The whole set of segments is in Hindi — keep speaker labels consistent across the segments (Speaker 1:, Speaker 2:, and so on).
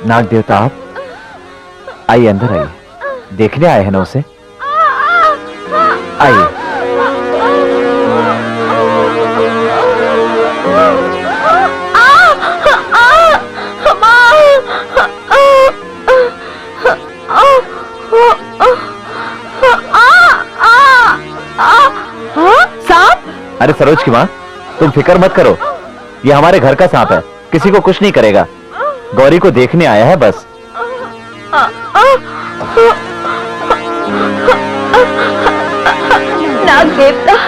Speaker 1: नाग देवता आप आइए, अंदर आइए। देखने आए हैं ना उसे? आइए।
Speaker 2: सांप?
Speaker 1: अरे सरोज की माँ, तुम फिक्र मत करो, ये हमारे घर का सांप है, किसी को कुछ नहीं करेगा। गौरी को देखने आया है बस।
Speaker 2: नाग देवता,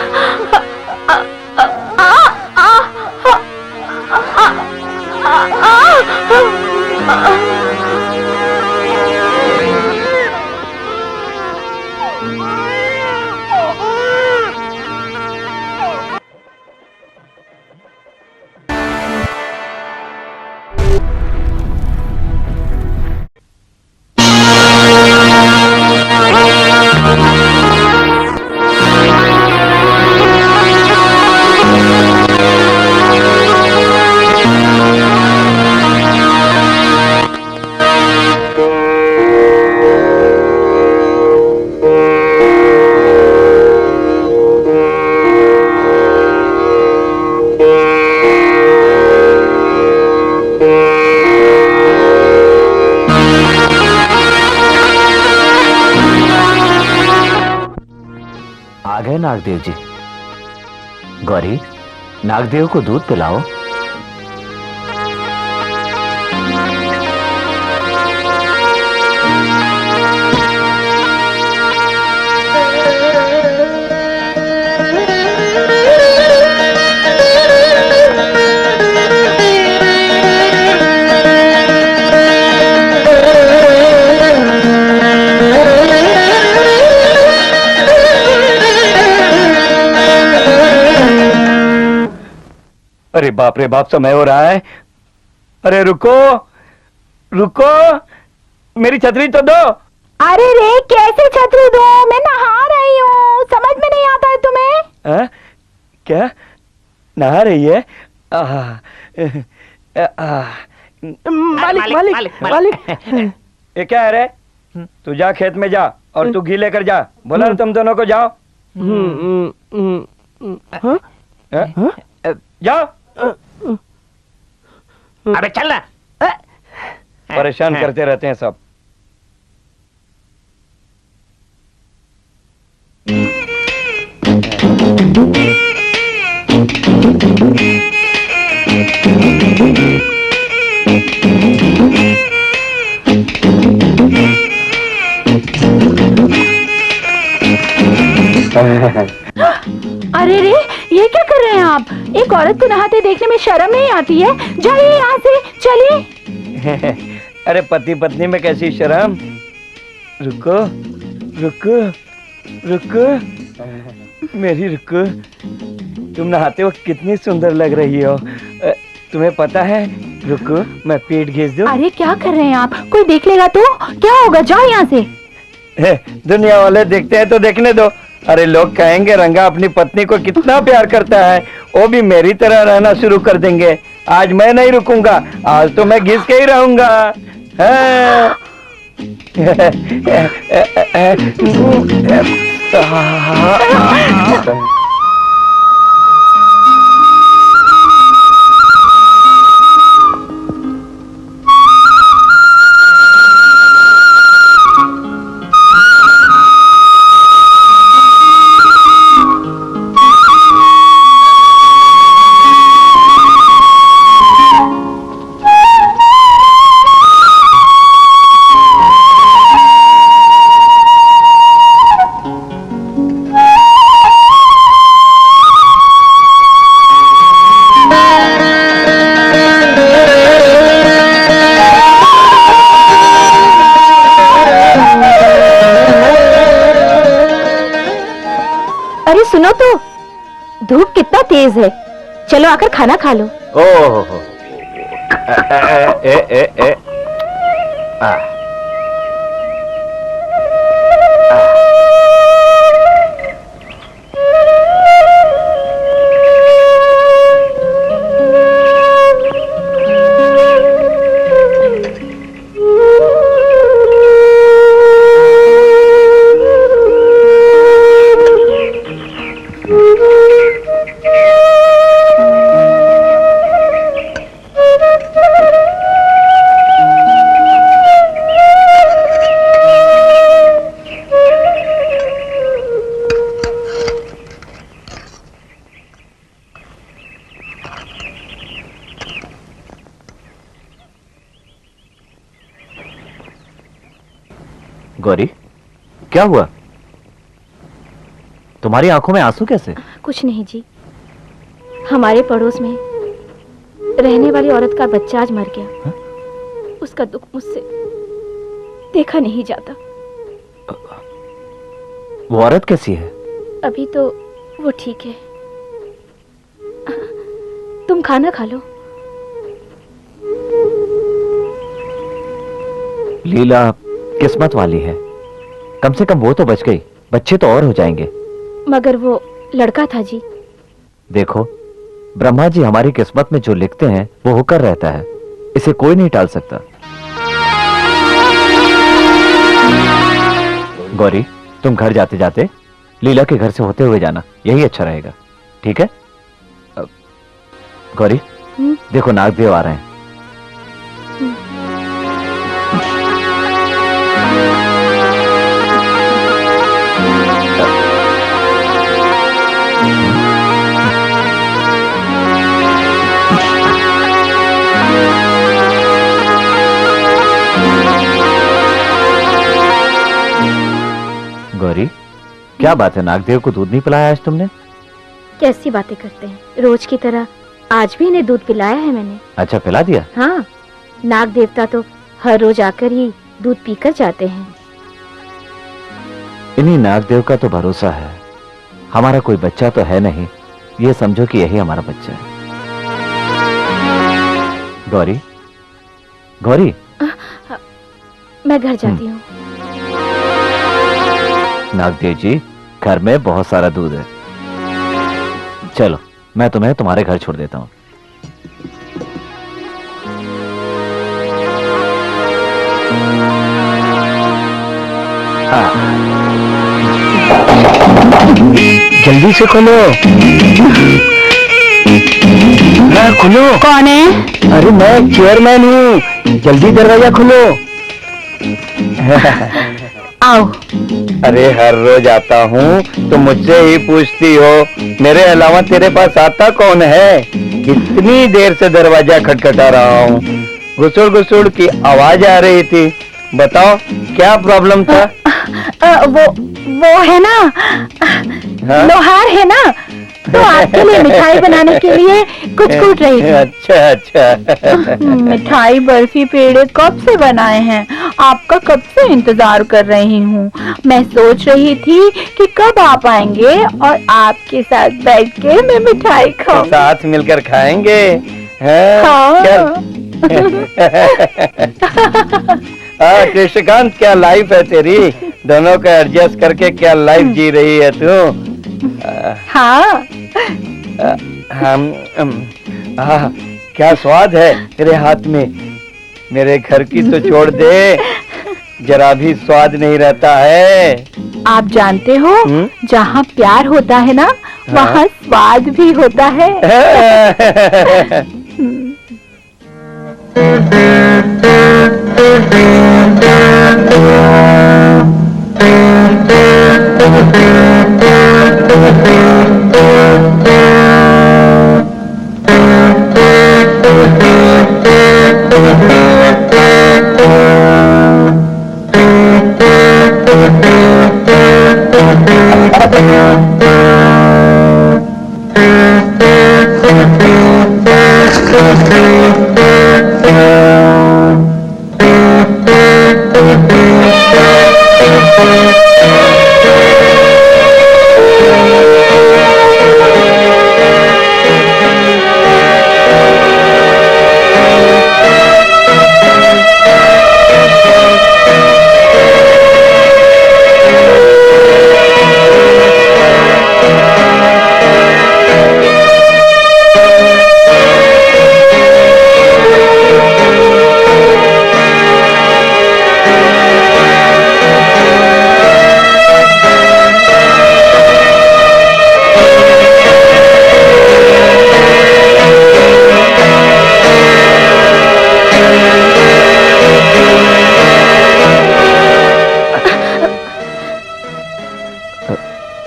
Speaker 1: आ गए नागदेव जी। गौरी, नागदेव को दूध पिलाओ।
Speaker 3: अरे बाप रे बाप, समय हो रहा है। अरे रुको रुको, मेरी छतरी तो दो।
Speaker 2: अरे रे, कैसे छतरी दो? मैं नहा रही हूँ, समझ में नहीं आता है तुम्हें?
Speaker 3: क्या नहा रही है?
Speaker 2: मालिक मालिक मालिक,
Speaker 3: ये क्या है रे? तू जा खेत में जा और तू घी लेकर जा। बोला ना तुम दोनों को जाओ। जाओ।
Speaker 4: अबे चल ना।
Speaker 3: परेशान करते रहते हैं सब।
Speaker 2: अरे रे, ये क्या कर रहे हैं आप? एक औरत को नहाते देखने में शर्म नहीं आती है? जाइए यहाँ से, चलिए।
Speaker 3: अरे पति पत्नी में कैसी शर्म? रुको रुको रुको, मेरी रुको। तुम नहाते वक्त कितनी सुंदर लग रही हो। तुम्हें पता है? रुको, मैं पेट घिस दूं।
Speaker 2: अरे क्या कर रहे हैं आप? कोई देख लेगा तो क्या होगा? जाओ यहाँ से।
Speaker 3: दुनिया वाले देखते हैं तो देखने दो। अरे लोग कहेंगे रंगा अपनी पत्नी को कितना प्यार करता है, वो भी मेरी तरह रहना शुरू कर देंगे। आज मैं नहीं रुकूंगा, आज तो मैं घिस के ही रहूंगा।
Speaker 2: सुनो तो, धूप कितना तेज है। चलो आकर खाना खा लो।
Speaker 1: ओहो, ए ए ए आ गौरी, क्या हुआ? तुम्हारी आंखों में आंसू कैसे?
Speaker 2: कुछ नहीं जी, हमारे पड़ोस में रहने वाली औरत का बच्चा आज मर गया।
Speaker 1: हा?
Speaker 2: उसका दुख मुझसे देखा नहीं जाता।
Speaker 1: वो औरत कैसी है?
Speaker 2: अभी तो वो ठीक है। तुम खाना खा लो।
Speaker 1: लीला किस्मत वाली है, कम से कम वो तो बच गई, बच्चे तो और हो जाएंगे।
Speaker 2: मगर वो लड़का था जी।
Speaker 1: देखो, ब्रह्मा जी हमारी किस्मत में जो लिखते हैं वो होकर रहता है, इसे कोई नहीं टाल सकता। गौरी, तुम घर जाते जाते लीला के घर से होते हुए जाना, यही अच्छा रहेगा, ठीक है? गौरी, देखो नागदेव आ रहे हैं। गौरी, क्या बात है, नागदेव को दूध नहीं पिलाया आज तुमने?
Speaker 2: कैसी बातें करते हैं, रोज की तरह आज भी इन्हें दूध पिलाया है मैंने।
Speaker 1: अच्छा, पिला दिया?
Speaker 2: हाँ, नाग देवता तो हर रोज आकर ही दूध पीकर जाते हैं।
Speaker 1: इन्हीं नागदेव का तो भरोसा है, हमारा कोई बच्चा तो है नहीं, ये समझो कि यही हमारा बच्चा है। गौरी, गौरी,
Speaker 2: मैं घर जाती हूँ।
Speaker 1: नागदेव जी, घर में बहुत सारा दूध है, चलो मैं तुम्हें तुम्हारे घर छोड़ देता हूँ। जल्दी से खोलो। हाँ, खोलो।
Speaker 2: कौन है?
Speaker 1: अरे मैं चेयरमैन हूँ, जल्दी दरवाजा खोलो।
Speaker 2: आओ।
Speaker 3: अरे हर रोज आता हूँ तो मुझसे ही पूछती हो, मेरे अलावा तेरे पास आता कौन है? कितनी देर से दरवाजा खटखटा रहा हूँ, घुसुड़ घुसुड़ की आवाज आ रही थी। बताओ क्या प्रॉब्लम था?
Speaker 2: वो है ना, लोहार है ना, तो आपके लिए मिठाई बनाने के लिए कुछ कूट रही थी।
Speaker 3: अच्छा अच्छा।
Speaker 2: मिठाई बर्फी पेड़े कब से बनाए हैं, आपका कब से इंतजार कर रही हूँ। मैं सोच रही थी कि कब आप आएंगे और आपके साथ बैठ के मैं मिठाई खाऊं।
Speaker 3: साथ मिलकर खाएंगे।
Speaker 2: हाँ।
Speaker 3: कृष्णकांत, क्या लाइफ है तेरी, दोनों का एडजस्ट करके क्या लाइफ जी रही है तू।
Speaker 2: हाँ।
Speaker 3: क्या स्वाद है तेरे हाथ में, मेरे घर की तो छोड़ दे, जरा भी स्वाद नहीं रहता है।
Speaker 2: आप जानते हो, जहाँ प्यार होता है ना, वहाँ स्वाद भी होता है।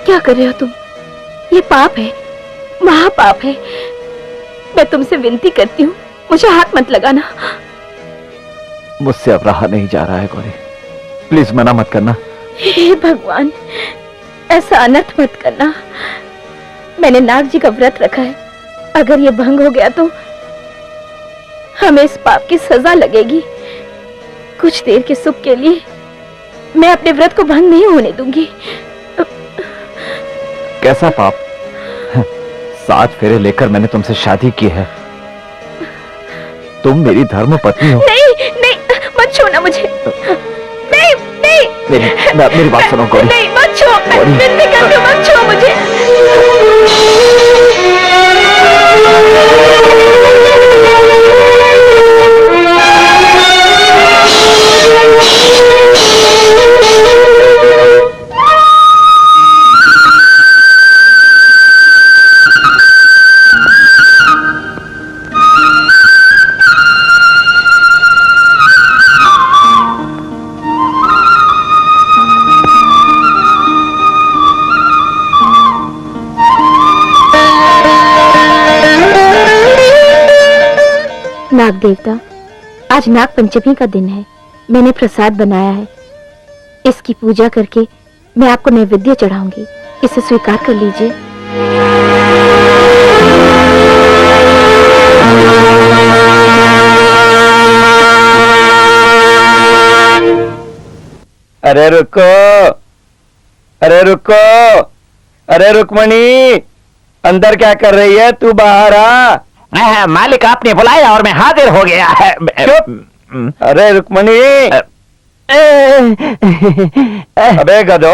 Speaker 2: क्या कर रहे हो तुम? ये पाप है, महापाप है। मैं तुमसे विनती करती हूँ, मुझे हाथ मत लगाना।
Speaker 1: मुझसे अब रहा नहीं जा रहा है गौरी, प्लीज मना मत करना।
Speaker 2: हे भगवान, ऐसा अनर्थ मत करना। मैंने नाग जी का व्रत रखा है, अगर ये भंग हो गया तो हमें इस पाप की सजा लगेगी। कुछ देर के सुख के लिए मैं अपने व्रत को भंग नहीं होने दूंगी।
Speaker 1: कैसा पाप? 7 फेरे लेकर मैंने तुमसे शादी की है, तुम मेरी धर्म पत्नी हो।
Speaker 2: नहीं नहीं, मत छूना मुझे। नहीं नहीं,
Speaker 1: मेरी बात सुनो गौरी।
Speaker 2: नहीं, मत छू, विनती करती हूँ, मत छू मुझे। नाग देवता, आज नाग पंचमी का दिन है। मैंने प्रसाद बनाया है, इसकी पूजा करके मैं आपको नैवेद्य चढ़ाऊंगी, इसे स्वीकार कर लीजिए।
Speaker 3: अरे रुको, अरे रुको, अरे रुक्मणी, अंदर क्या कर रही है? तू बाहर आ।
Speaker 1: मालिक आपने बुलाया और मैं हाजिर हो गया है।
Speaker 3: चुप। अरे रुक्मणी, अबे गधो,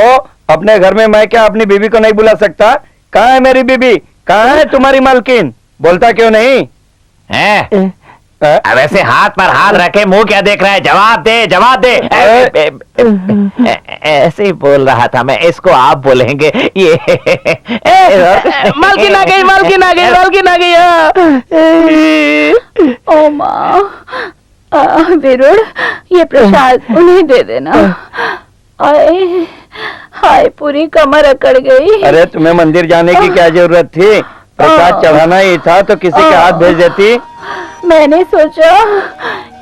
Speaker 3: अपने घर में मैं क्या अपनी बीवी को नहीं बुला सकता? कहाँ है मेरी बीवी? कहाँ है तुम्हारी मालकिन? बोलता क्यों नहीं
Speaker 1: है? अब ऐसे हाथ पर हाथ रखे मुंह क्या देख रहा है? जवाब दे, जवाब दे। ऐसे ही बोल रहा था मैं, इसको आप बोलेंगे। ये
Speaker 3: मालकिन आ गई, मालकिन आ गई, मालकिन आ गई।
Speaker 2: ओ माँ, विरुण, ये प्रसाद उन्हें दे देना। आए, हाय, पूरी कमर अकड़ गई।
Speaker 3: अरे तुम्हें मंदिर जाने की क्या जरूरत थी? प्रसाद चढ़ाना ही था तो किसी के हाथ भेज देती।
Speaker 2: मैंने सोचा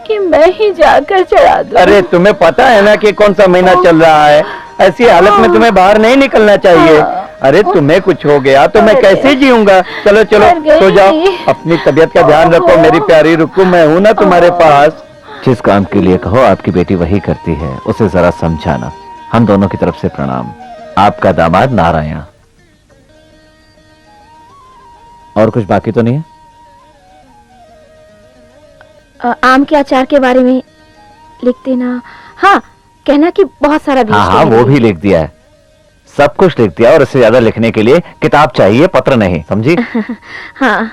Speaker 2: कि मैं ही जाकर चढ़ा दूं।
Speaker 3: अरे तुम्हें पता है ना कि कौन सा महीना चल रहा है? ऐसी हालत में तुम्हें बाहर नहीं निकलना चाहिए। अरे तुम्हें कुछ हो गया तो मैं कैसे जीऊंगा? चलो चलो सो जाओ, अपनी तबीयत का ध्यान रखो मेरी प्यारी रुक्कू, मैं हूँ ना तुम्हारे पास।
Speaker 1: जिस काम के लिए कहो आपकी बेटी वही करती है, उसे जरा समझाना। हम दोनों की तरफ से प्रणाम। आपका दामाद नारायण। और कुछ बाकी तो नहीं है?
Speaker 2: आम के अचार के बारे में लिख देना। हाँ, कहना कि बहुत सारा बीज।
Speaker 1: हाँ, वो भी लिख दिया है, सब कुछ लिख दिया। और इससे ज्यादा लिखने के लिए किताब चाहिए, पत्र नहीं, समझी?
Speaker 2: हाँ।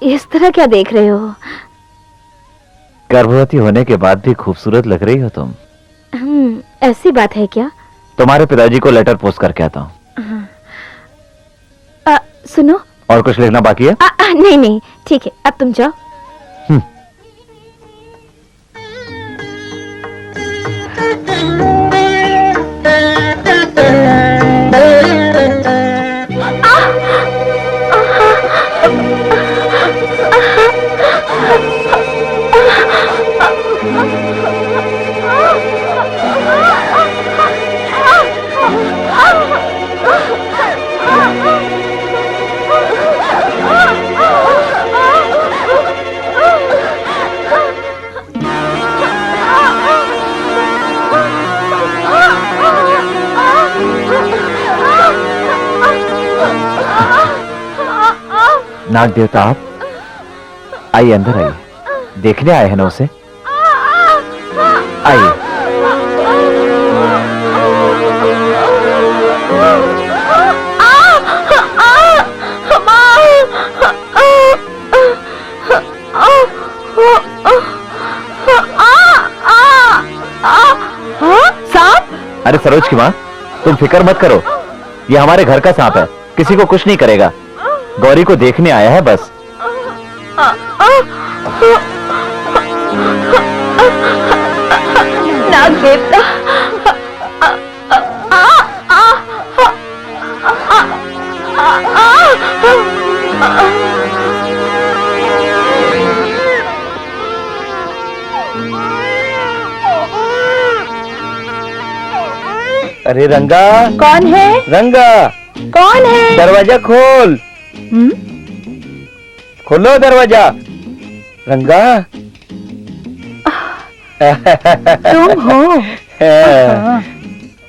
Speaker 2: इस तरह क्या देख रहे हो?
Speaker 1: गर्भवती होने के बाद भी खूबसूरत लग रही हो तुम।
Speaker 2: ऐसी बात है क्या?
Speaker 1: तुम्हारे पिताजी को लेटर पोस्ट करके आता हूँ।
Speaker 2: सुनो,
Speaker 1: और कुछ लिखना बाकी है?
Speaker 2: नहीं नहीं, ठीक है, अब तुम जाओ।
Speaker 1: नाग देवता आप आइए, अंदर आइए। देखने आए हैं ना उसे? आइए। सांप? अरे सरोज की माँ, तुम फिक्र मत करो, ये हमारे घर का सांप है, किसी को कुछ नहीं करेगा। गौरी को देखने आया है बस।
Speaker 2: नाग देवता,
Speaker 3: अरे रंगा,
Speaker 2: कौन है?
Speaker 3: रंगा,
Speaker 2: कौन है?
Speaker 3: दरवाजा खोल। खोलो दरवाजा। रंगा,
Speaker 2: तुम हो?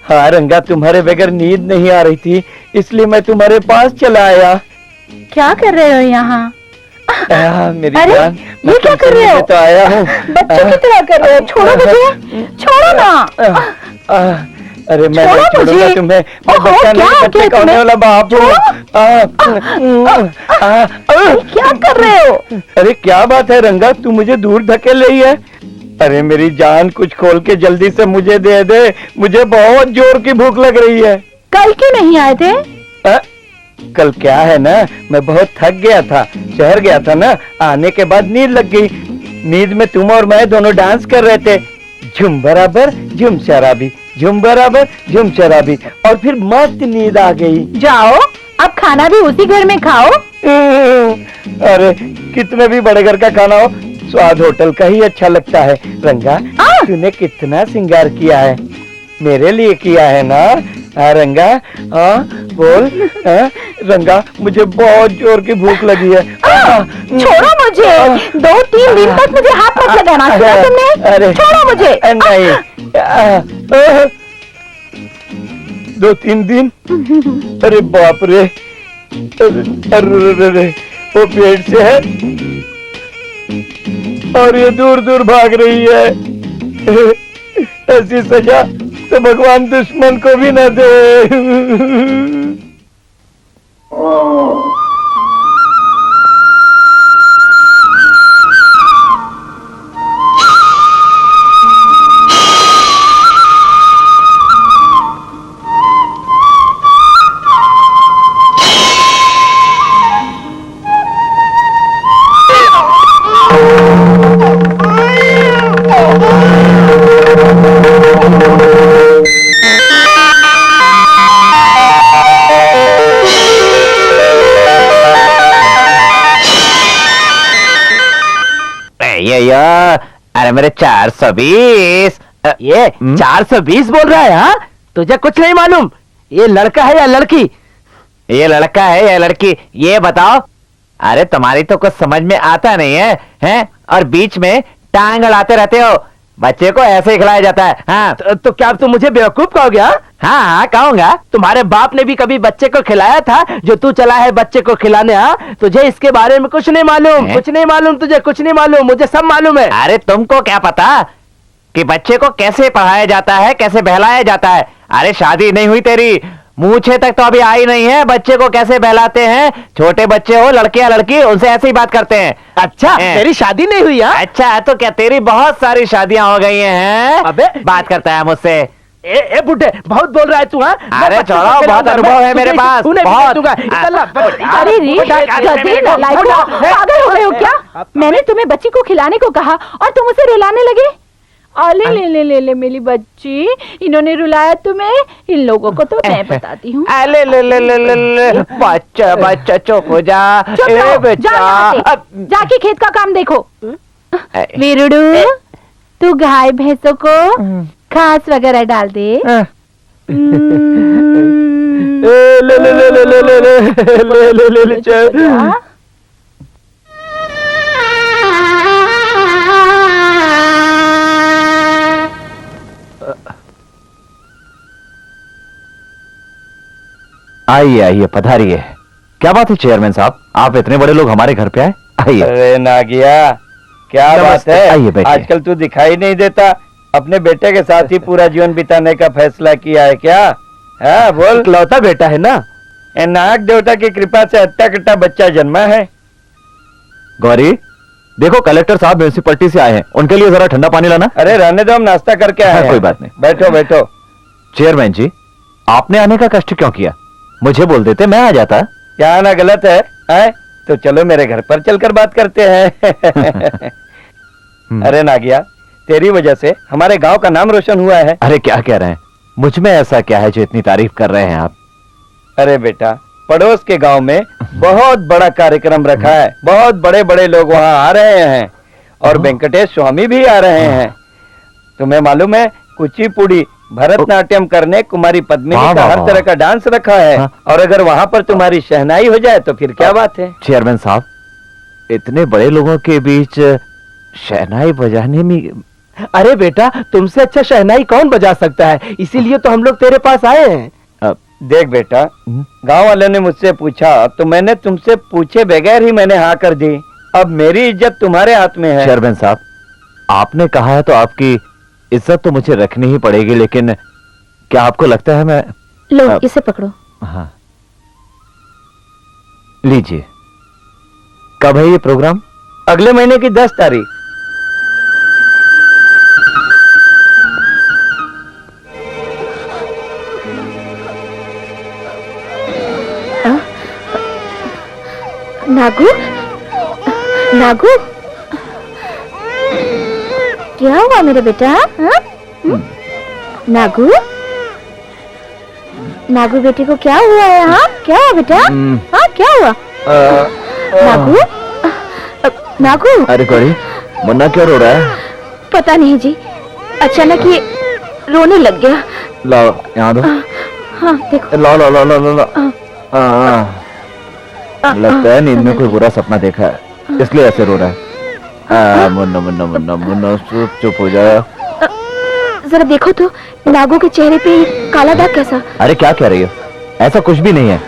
Speaker 3: हाँ रंगा, तुम्हारे बगैर नींद नहीं आ रही थी, इसलिए मैं तुम्हारे पास चला आया।
Speaker 2: क्या कर रहे हो यहाँ?
Speaker 3: मेरी
Speaker 2: अरे,
Speaker 3: जान,
Speaker 2: ये क्या कर रहे हो?
Speaker 3: तो आया हूँ।
Speaker 2: बच्चों की तरह कर रहे हो, छोड़ो मुझे, छोड़ो ना।
Speaker 3: अरे मैं नहीं छोड़ूंगा तुम्हें, मैं
Speaker 2: ओहो,
Speaker 3: बच्चा नहीं,
Speaker 2: क्या
Speaker 3: बच्चे
Speaker 2: किया
Speaker 3: का होने वाला बाप हूँ।
Speaker 2: क्या कर रहे हो?
Speaker 3: अरे क्या बात है रंगा, तू मुझे दूर धकेल रही है? अरे मेरी जान, कुछ खोल के जल्दी से मुझे दे दे, मुझे बहुत जोर की भूख लग रही है।
Speaker 2: कल क्यों नहीं आए थे?
Speaker 3: कल क्या है ना, मैं बहुत थक गया था, शहर गया था ना, आने के बाद नींद लग गई। नींद में तुम और मैं दोनों डांस कर रहे थे, झुम बराबर झुम शराबी, झुम बराबर झुम शराबी, और फिर मस्त नींद आ गई।
Speaker 2: जाओ, अब खाना भी उसी घर में खाओ।
Speaker 3: अरे कितने भी बड़े घर का खाना हो, स्वाद होटल का ही अच्छा लगता है। रंगा, तूने कितना श्रृंगार किया है, मेरे लिए किया है ना? हाँ रंगा, हाँ बोल। रंगा, मुझे बहुत जोर की भूख लगी है।
Speaker 2: छोड़ो मुझे, 2-3 दिन तक मुझे हाथ मत लगाना, सुना तुमने?
Speaker 3: अरे
Speaker 2: छोड़ो मुझे।
Speaker 3: नहीं, 2-3 दिन? अरे बाप रे, अरे वो पेट से है और ये दूर दूर भाग रही है। ऐसी सजा तो भगवान दुश्मन को भी न दे।
Speaker 1: अरे मेरे 420।
Speaker 4: ये 420 बोल रहा है? हाँ, तुझे कुछ नहीं मालूम ये लड़का है या लड़की?
Speaker 1: ये लड़का है या लड़की, ये बताओ। अरे तुम्हारी तो कुछ समझ में आता नहीं है, हैं? और बीच में टांग अड़ाते रहते हो। बच्चे को ऐसे ही खिलाया जाता है। हाँ
Speaker 4: तो क्या तुम मुझे बेवकूफ कहोगे?
Speaker 1: हाँ हाँ कहूंगा।
Speaker 4: तुम्हारे बाप ने भी कभी बच्चे को खिलाया था जो तू चला है बच्चे को खिलाने? हाँ, तुझे इसके बारे में कुछ नहीं मालूम, कुछ नहीं मालूम, तुझे कुछ नहीं मालूम, मुझे सब मालूम है।
Speaker 1: अरे तुमको क्या पता कि बच्चे को कैसे पढ़ाया जाता है, कैसे बहलाया जाता है? अरे शादी नहीं हुई तेरी, मूछे तक तो अभी आई नहीं है, बच्चे को कैसे बहलाते हैं? छोटे बच्चे हो, लड़के या लड़की, उनसे ऐसे ही बात करते हैं।
Speaker 4: अच्छा, तेरी शादी नहीं हुई?
Speaker 1: अच्छा, तो क्या तेरी बहुत सारी शादियां हो गई हैं?
Speaker 4: अबे
Speaker 1: बात करता है मुझसे।
Speaker 4: ए बुड्ढे, बहुत बोल रहा है तू। हाँ,
Speaker 1: अरे छोड़ो, बहुत अनुभव है मेरे पास, बहुत।
Speaker 2: अरे रे, गधे नालायकों, पागल हो रहे हो क्या? मैंने तुम्हें बच्ची को खिलाने को कहा और तुम उसे रुलाने लगे। ले ले ले ले ले मेरी बच्ची, इन्होंने रुलाया तुम्हें, इन लोगों को तो मैं बताती हूँ।
Speaker 1: ले ले ले ले ले ले, बच्चा बच्चा चुप हो जा। ए बच्चा,
Speaker 2: जाके खेत का काम देखो। वीरुडू, तू गाय भैंसों को घास वगैरह डाल दे।
Speaker 3: ले ले ले ले ले ले ले ले ले ले चल।
Speaker 1: आइए आइए, पधारिए। क्या बात है चेयरमैन साहब, आप इतने बड़े लोग हमारे घर पे आए? आइए।
Speaker 3: अरे नागिया, क्या बात है?
Speaker 1: आइए बैठिए।
Speaker 3: आजकल तू दिखाई नहीं देता, अपने बेटे के साथ ही पूरा जीवन बिताने का फैसला किया है क्या? हाँ बोल।
Speaker 4: इकलौता बेटा है ना?
Speaker 3: नाग देवता की कृपा से हट्टा कट्टा बच्चा जन्मा है।
Speaker 1: गौरी, देखो कलेक्टर साहब म्यूनिसिपैलिटी से आए हैं, उनके लिए जरा ठंडा पानी लाना।
Speaker 3: अरे रहने दो, हम नाश्ता करके आए हैं।
Speaker 1: कोई बात नहीं,
Speaker 3: बैठो बैठो।
Speaker 1: चेयरमैन जी, आपने आने का कष्ट क्यों किया? मुझे बोल देते, मैं आ जाता।
Speaker 3: क्या आना गलत है? तो चलो मेरे घर पर चलकर बात करते हैं। अरे नागिया, तेरी वजह से हमारे गांव का नाम रोशन हुआ है।
Speaker 1: अरे क्या कह रहे हैं, मुझ में ऐसा क्या है जो इतनी तारीफ कर रहे हैं आप?
Speaker 3: अरे बेटा, पड़ोस के गांव में बहुत बड़ा कार्यक्रम रखा है, बहुत बड़े बड़े लोग वहां आ रहे हैं और वेंकटेश स्वामी भी आ रहे हैं। तुम्हें मालूम है, कुचिपुड़ी भरतनाट्यम करने कुमारी पद्मिनी
Speaker 1: वाह,
Speaker 3: का
Speaker 1: वाह,
Speaker 3: हर
Speaker 1: वाह।
Speaker 3: तरह का डांस रखा है।
Speaker 1: हाँ।
Speaker 3: और अगर वहाँ पर तुम्हारी शहनाई हो जाए तो फिर क्या बात है।
Speaker 1: चेयरमैन साहब, इतने बड़े लोगों के बीच शहनाई बजाने में।
Speaker 4: अरे बेटा, तुमसे अच्छा शहनाई कौन बजा सकता है, इसीलिए तो हम लोग तेरे पास आए हैं।
Speaker 3: देख बेटा, गांव वालों ने मुझसे पूछा तो मैंने तुमसे पूछे बगैर ही मैंने हाँ कर दी। अब मेरी इज्जत तुम्हारे हाथ में है।
Speaker 1: चेयरमैन साहब, आपने कहा है तो आपकी इज्जत तो मुझे रखनी ही पड़ेगी, लेकिन क्या आपको लगता है मैं।
Speaker 2: लो इसे पकड़ो।
Speaker 1: हाँ, लीजिए। कब है ये प्रोग्राम?
Speaker 3: अगले महीने की 10 तारीख।
Speaker 2: नागू, नागू, क्या हुआ मेरे बेटा? हाँ? नागू, नागू बेटे को क्या हुआ है? हाँ क्या हुआ बेटा? हाँ क्या हुआ? नागू, नागू।
Speaker 1: अरे गौरी, मुन्ना क्यों रो रहा है?
Speaker 2: पता नहीं जी, अचानक ये रोने लग गया।
Speaker 1: लाओ यहाँ दो।
Speaker 2: हाँ देखो।
Speaker 1: लाओ लाओ लाओ लाओ लाओ। हाँ, लगता है नींद में कोई बुरा सपना देखा है, इसलिए ऐसे रो रहा है। मुन्ना मुन्ना मुन्ना मुन्ना, चुप हो जा।
Speaker 2: जरा देखो तो नागू के चेहरे पे काला दाग कैसा?
Speaker 1: अरे क्या कह रही हो? ऐसा कुछ भी नहीं है।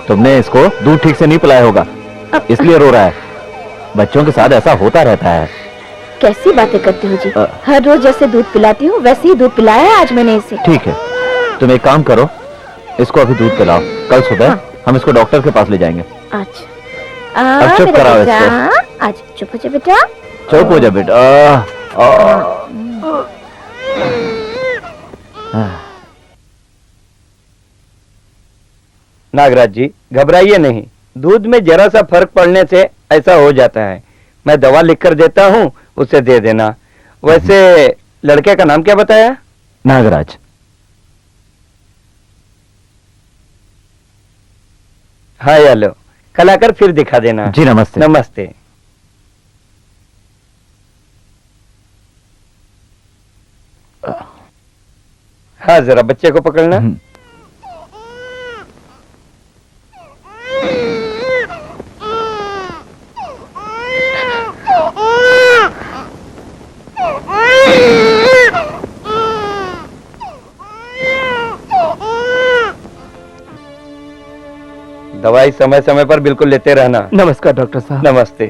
Speaker 1: तुमने इसको दूध ठीक से नहीं पिलाया होगा, इसलिए रो रहा है। बच्चों के साथ ऐसा होता रहता है।
Speaker 2: कैसी बातें करती हो जी? हर रोज जैसे दूध पिलाती हूँ वैसे ही दूध पिलाया है आज मैंने इसे।
Speaker 1: ठीक है, तुम एक काम करो, इसको अभी दूध पिलाओ। कल सुबह हम इसको डॉक्टर के पास ले जाएंगे।
Speaker 2: आज
Speaker 1: चुप कराओ इसको।
Speaker 2: आज चुप हो जा बेटा।
Speaker 1: चुप हो जा बेटा।
Speaker 3: नागराज जी, घबराइए नहीं, दूध में जरा सा फर्क पड़ने से ऐसा हो जाता है। मैं दवा लिख कर देता हूँ, उसे दे देना। वैसे लड़के का नाम क्या बताया?
Speaker 1: नागराज।
Speaker 3: हाँ यालो, कल आकर फिर दिखा देना।
Speaker 1: जी नमस्ते।
Speaker 3: नमस्ते। हाँ जरा बच्चे को पकड़ना। दवाई समय समय पर बिल्कुल लेते रहना।
Speaker 4: नमस्कार डॉक्टर साहब।
Speaker 3: नमस्ते।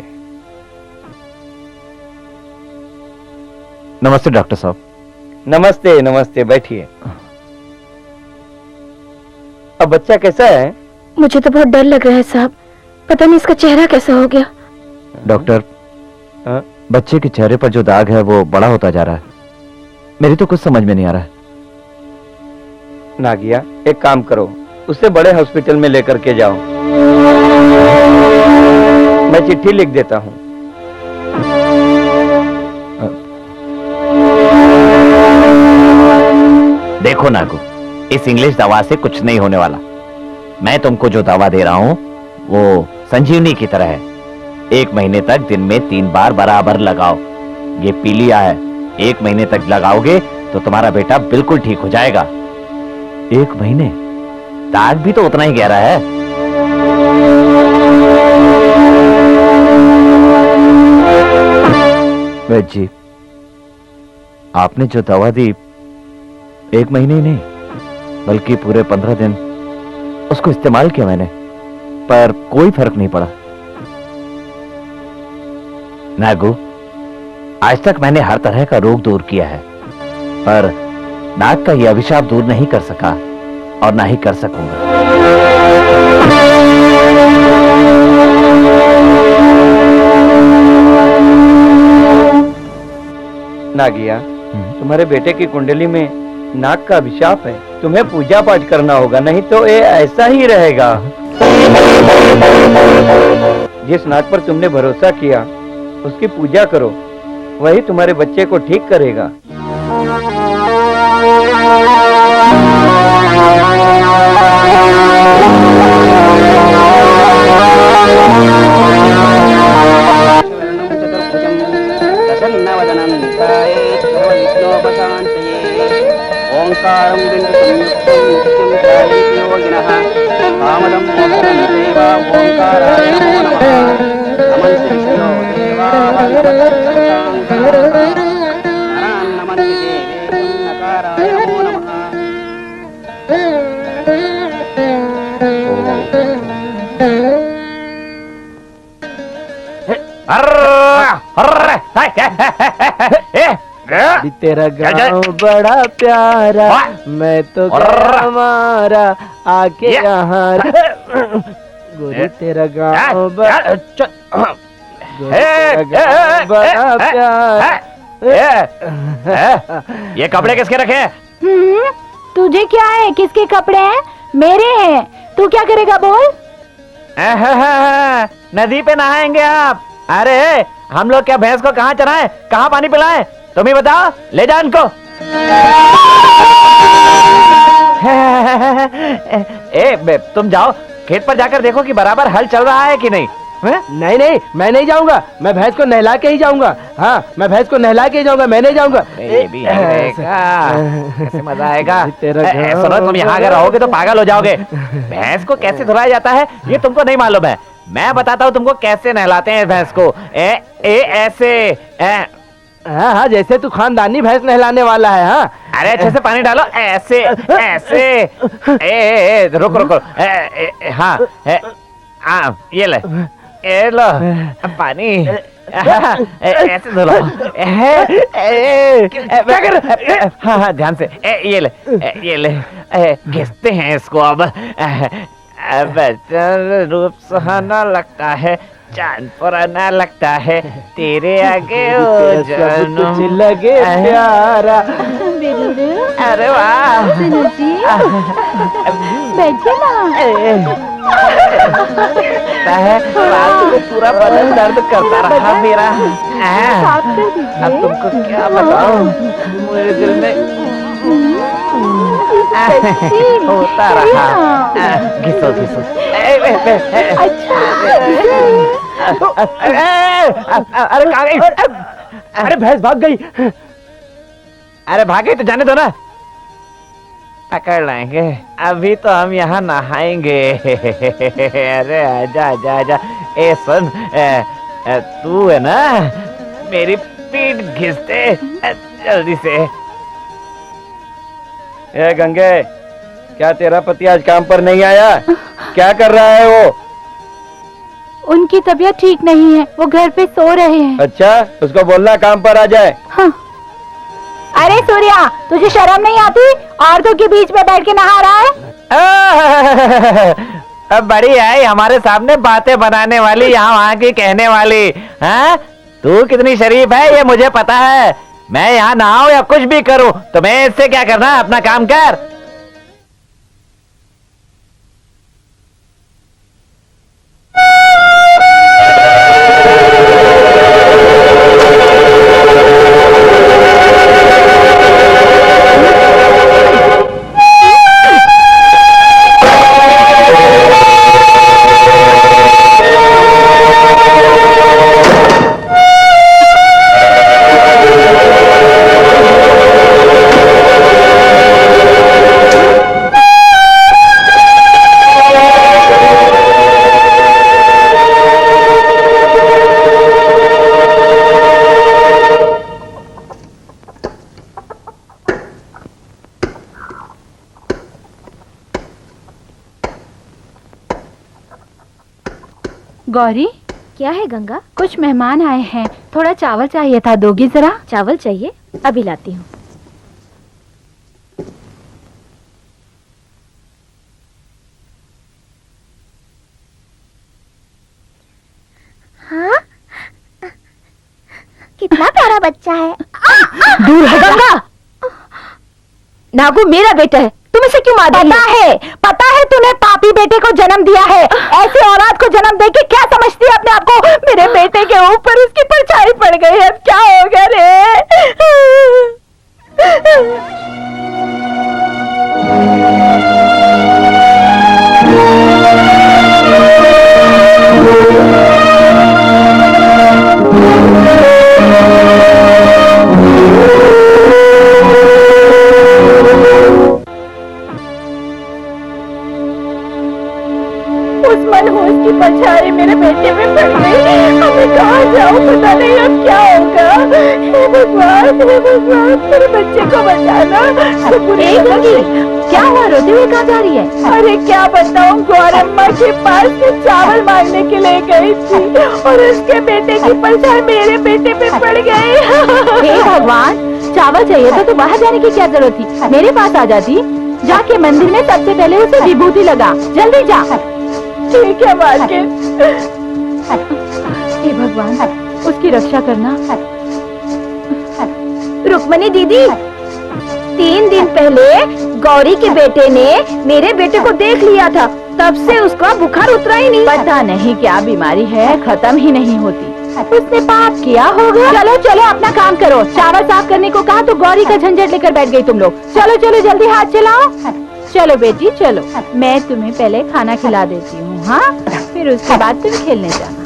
Speaker 1: नमस्ते डॉक्टर साहब।
Speaker 3: नमस्ते नमस्ते, बैठिए। अब बच्चा कैसा है?
Speaker 2: मुझे तो बहुत डर लग रहा है साहब, पता नहीं इसका चेहरा कैसा हो गया।
Speaker 1: डॉक्टर, बच्चे के चेहरे पर जो दाग है वो बड़ा होता जा रहा है। मेरी तो कुछ समझ में नहीं आ रहा है।
Speaker 3: नागिया, एक काम करो, उसे बड़े हॉस्पिटल में लेकर के जाओ। मैं चिट्ठी लिख देता हूँ।
Speaker 1: देखो नागू, इस इंग्लिश दवा से कुछ नहीं होने वाला। मैं तुमको जो दवा दे रहा हूँ वो संजीवनी की तरह है। 1 महीने तक दिन में 3 बार बराबर लगाओ। ये पी लिया है, 1 महीने तक लगाओगे तो तुम्हारा बेटा बिल्कुल ठीक हो जाएगा। 1 महीने? दाग भी तो उतना ही गहरा है। वैद्य जी, आपने जो दवा दी 1 महीने ही नहीं बल्कि पूरे 15 दिन उसको इस्तेमाल किया मैंने, पर कोई फर्क नहीं पड़ा। नागू, आज तक मैंने हर तरह का रोग दूर किया है, पर नाग का यह अभिशाप दूर नहीं कर सका और ना ही कर सकूंगा।
Speaker 3: नागिया, तुम्हारे बेटे की कुंडली में नाग का अभिशाप है। तुम्हें पूजा पाठ करना होगा, नहीं तो ये ऐसा ही रहेगा। जिस नाग पर तुमने भरोसा किया उसकी पूजा करो, वही तुम्हारे बच्चे को ठीक करेगा।
Speaker 5: ओंकारं बिन्दु संयुक्तं नित्यं ध्यायन्ति योगिनः कामदं मोहनं चैव ओंकाराय नमो नमः नमन्ति ऋषयो देवाः नरान् नमन्ति देवेशं नकाराय नमो नमः
Speaker 4: अभी तेरा गाँव बड़ा प्यारा, मैं तो हमारा आके यहाँ गोरी तेरा गाँव बड़ा बड़ा प्यारा।
Speaker 1: ये कपड़े किसके रखे हैं?
Speaker 2: तुझे क्या है? किसके कपड़े हैं? मेरे हैं। तू क्या करेगा बोल?
Speaker 1: नदी पे नहाएंगे आप? अरे हम लोग क्या भैंस को कहाँ चराएं, कहाँ पानी पिलाएं? तुम ही बताओ, ले जा इनको। तुम जाओ खेत पर जाकर देखो कि बराबर हल चल रहा है कि नहीं।
Speaker 4: नहीं नहीं, मैं नहीं जाऊंगा, मैं भैंस को नहला के ही जाऊंगा। हाँ, मैं भैंस को नहला के ही जाऊंगा, मैं नहीं जाऊंगा।
Speaker 1: कैसे मजा आएगा। सुनो, तुम यहाँ अगर रहोगे तो पागल हो जाओगे। भैंस को कैसे धुलाया जाता है ये तुमको नहीं मालूम है। मैं बताता हूँ तुमको कैसे नहलाते हैं भैंस को। ऐसे
Speaker 4: हाँ हाँ, जैसे तू खानदानी भैंस नहलाने वाला है। हाँ,
Speaker 1: अरे अच्छे से पानी डालो, ऐसे ऐसे। रुको रुको। हाँ ये ले, ये लो पानी। ऐसे धुलो। क्या कर? हाँ हाँ, ध्यान से। ये ले, ये ले। घिसते हैं इसको अब। रूप सुहाना लगता है, चांद पुराना लगता है, तेरे आगे ओ जन्म
Speaker 4: लगे प्यारा।
Speaker 1: अरे वाह,
Speaker 2: बैठिए ना।
Speaker 1: रात को पूरा बदन दर्द करता रहा मेरा। अब तुमको क्या बताऊं, मेरे दिल में होता रहा। घिसो घिसो।
Speaker 2: अच्छा।
Speaker 1: अरे कहाँ गई?
Speaker 4: अरे भैंस भाग गई।
Speaker 1: अरे भाग गई तो जाने दो ना, पकड़ लाएंगे। अभी तो हम यहाँ नहाएंगे। अरे आजा आजा आजा। ए सुन, तू है ना, मेरी पीठ घिसते जल्दी से।
Speaker 3: ए गंगे, क्या तेरा पति आज काम पर नहीं आया? क्या कर रहा है वो?
Speaker 2: उनकी तबीयत ठीक नहीं है, वो घर पे सो रहे हैं।
Speaker 3: अच्छा, उसको बोलना काम पर आ जाए।
Speaker 2: हाँ। अरे सूर्या, तुझे शर्म नहीं आती? औरतों के बीच में बैठ के नहा रहा है।
Speaker 1: अब बड़ी आई हमारे सामने बातें बनाने वाली, यहाँ वहाँ की कहने वाली। हाँ, तू कितनी शरीफ है ये मुझे पता है। मैं यहाँ नहाऊं या कुछ भी करूं, तुम्हें इससे क्या करना है? अपना काम कर।
Speaker 2: गौरी,
Speaker 6: क्या है गंगा?
Speaker 2: कुछ मेहमान आए हैं, थोड़ा चावल चाहिए था, दोगी जरा?
Speaker 6: चावल चाहिए? अभी लाती हूँ। हाँ, कितना प्यारा बच्चा है।
Speaker 2: दूर है गंगा।
Speaker 6: नागू मेरा बेटा है, तुम इसे क्यों मार रही हो?
Speaker 2: पता है तूने पापी बेटे को जन्म दिया है। ऐसी औलाद को जन्म देके क्या समझती है अपने आप को? मेरे बेटे के ऊपर उसकी परछाई पड़ गई है, अब क्या होगा रे? जाऊं, पता नहीं अब क्या होगा। हे भगवान, मेरे बच्चे को बचाना।
Speaker 6: क्या हुआ, रोते हुए कहाँ जा रही है?
Speaker 2: अरे क्या बताऊं, गौरम्मा के पास से चावल मांगने के लिए गई थी और उसके बेटे की पलटा मेरे बेटे पे पड़ गई।
Speaker 6: हे भगवान, चावल चाहिए तो बाहर जाने की क्या जरूरत थी, मेरे पास आ जाती। जाके मंदिर में सबसे पहले उसे विभूति लगा, जल्दी जा।
Speaker 2: ठीक है मालकिन।
Speaker 6: हे भगवान, उसकी रक्षा करना। रुक्मणी दीदी, 3 दिन पहले गौरी के बेटे ने मेरे बेटे को देख लिया था, तब से उसका बुखार उतरा ही नहीं।
Speaker 2: पता नहीं क्या बीमारी है, खत्म ही नहीं होती। उसने पाप किया होगा।
Speaker 6: चलो चलो अपना काम करो। चावल साफ करने को कहा तो गौरी का झंझट लेकर बैठ गई तुम लोग। चलो चलो जल्दी हाथ चलाओ।
Speaker 2: चलो बेटी चलो, मैं तुम्हें पहले खाना खिला देती हूँ, हाँ? फिर उसके बाद तुम खेलने जाना।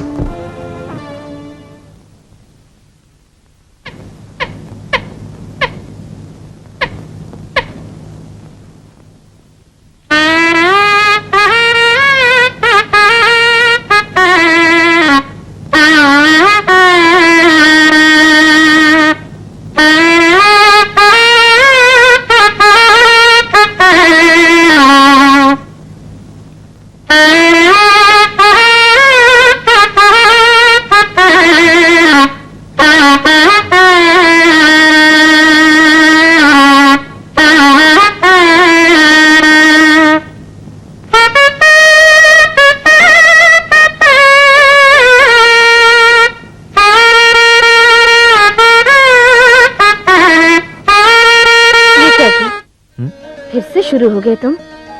Speaker 6: शुरू हो गए तुम?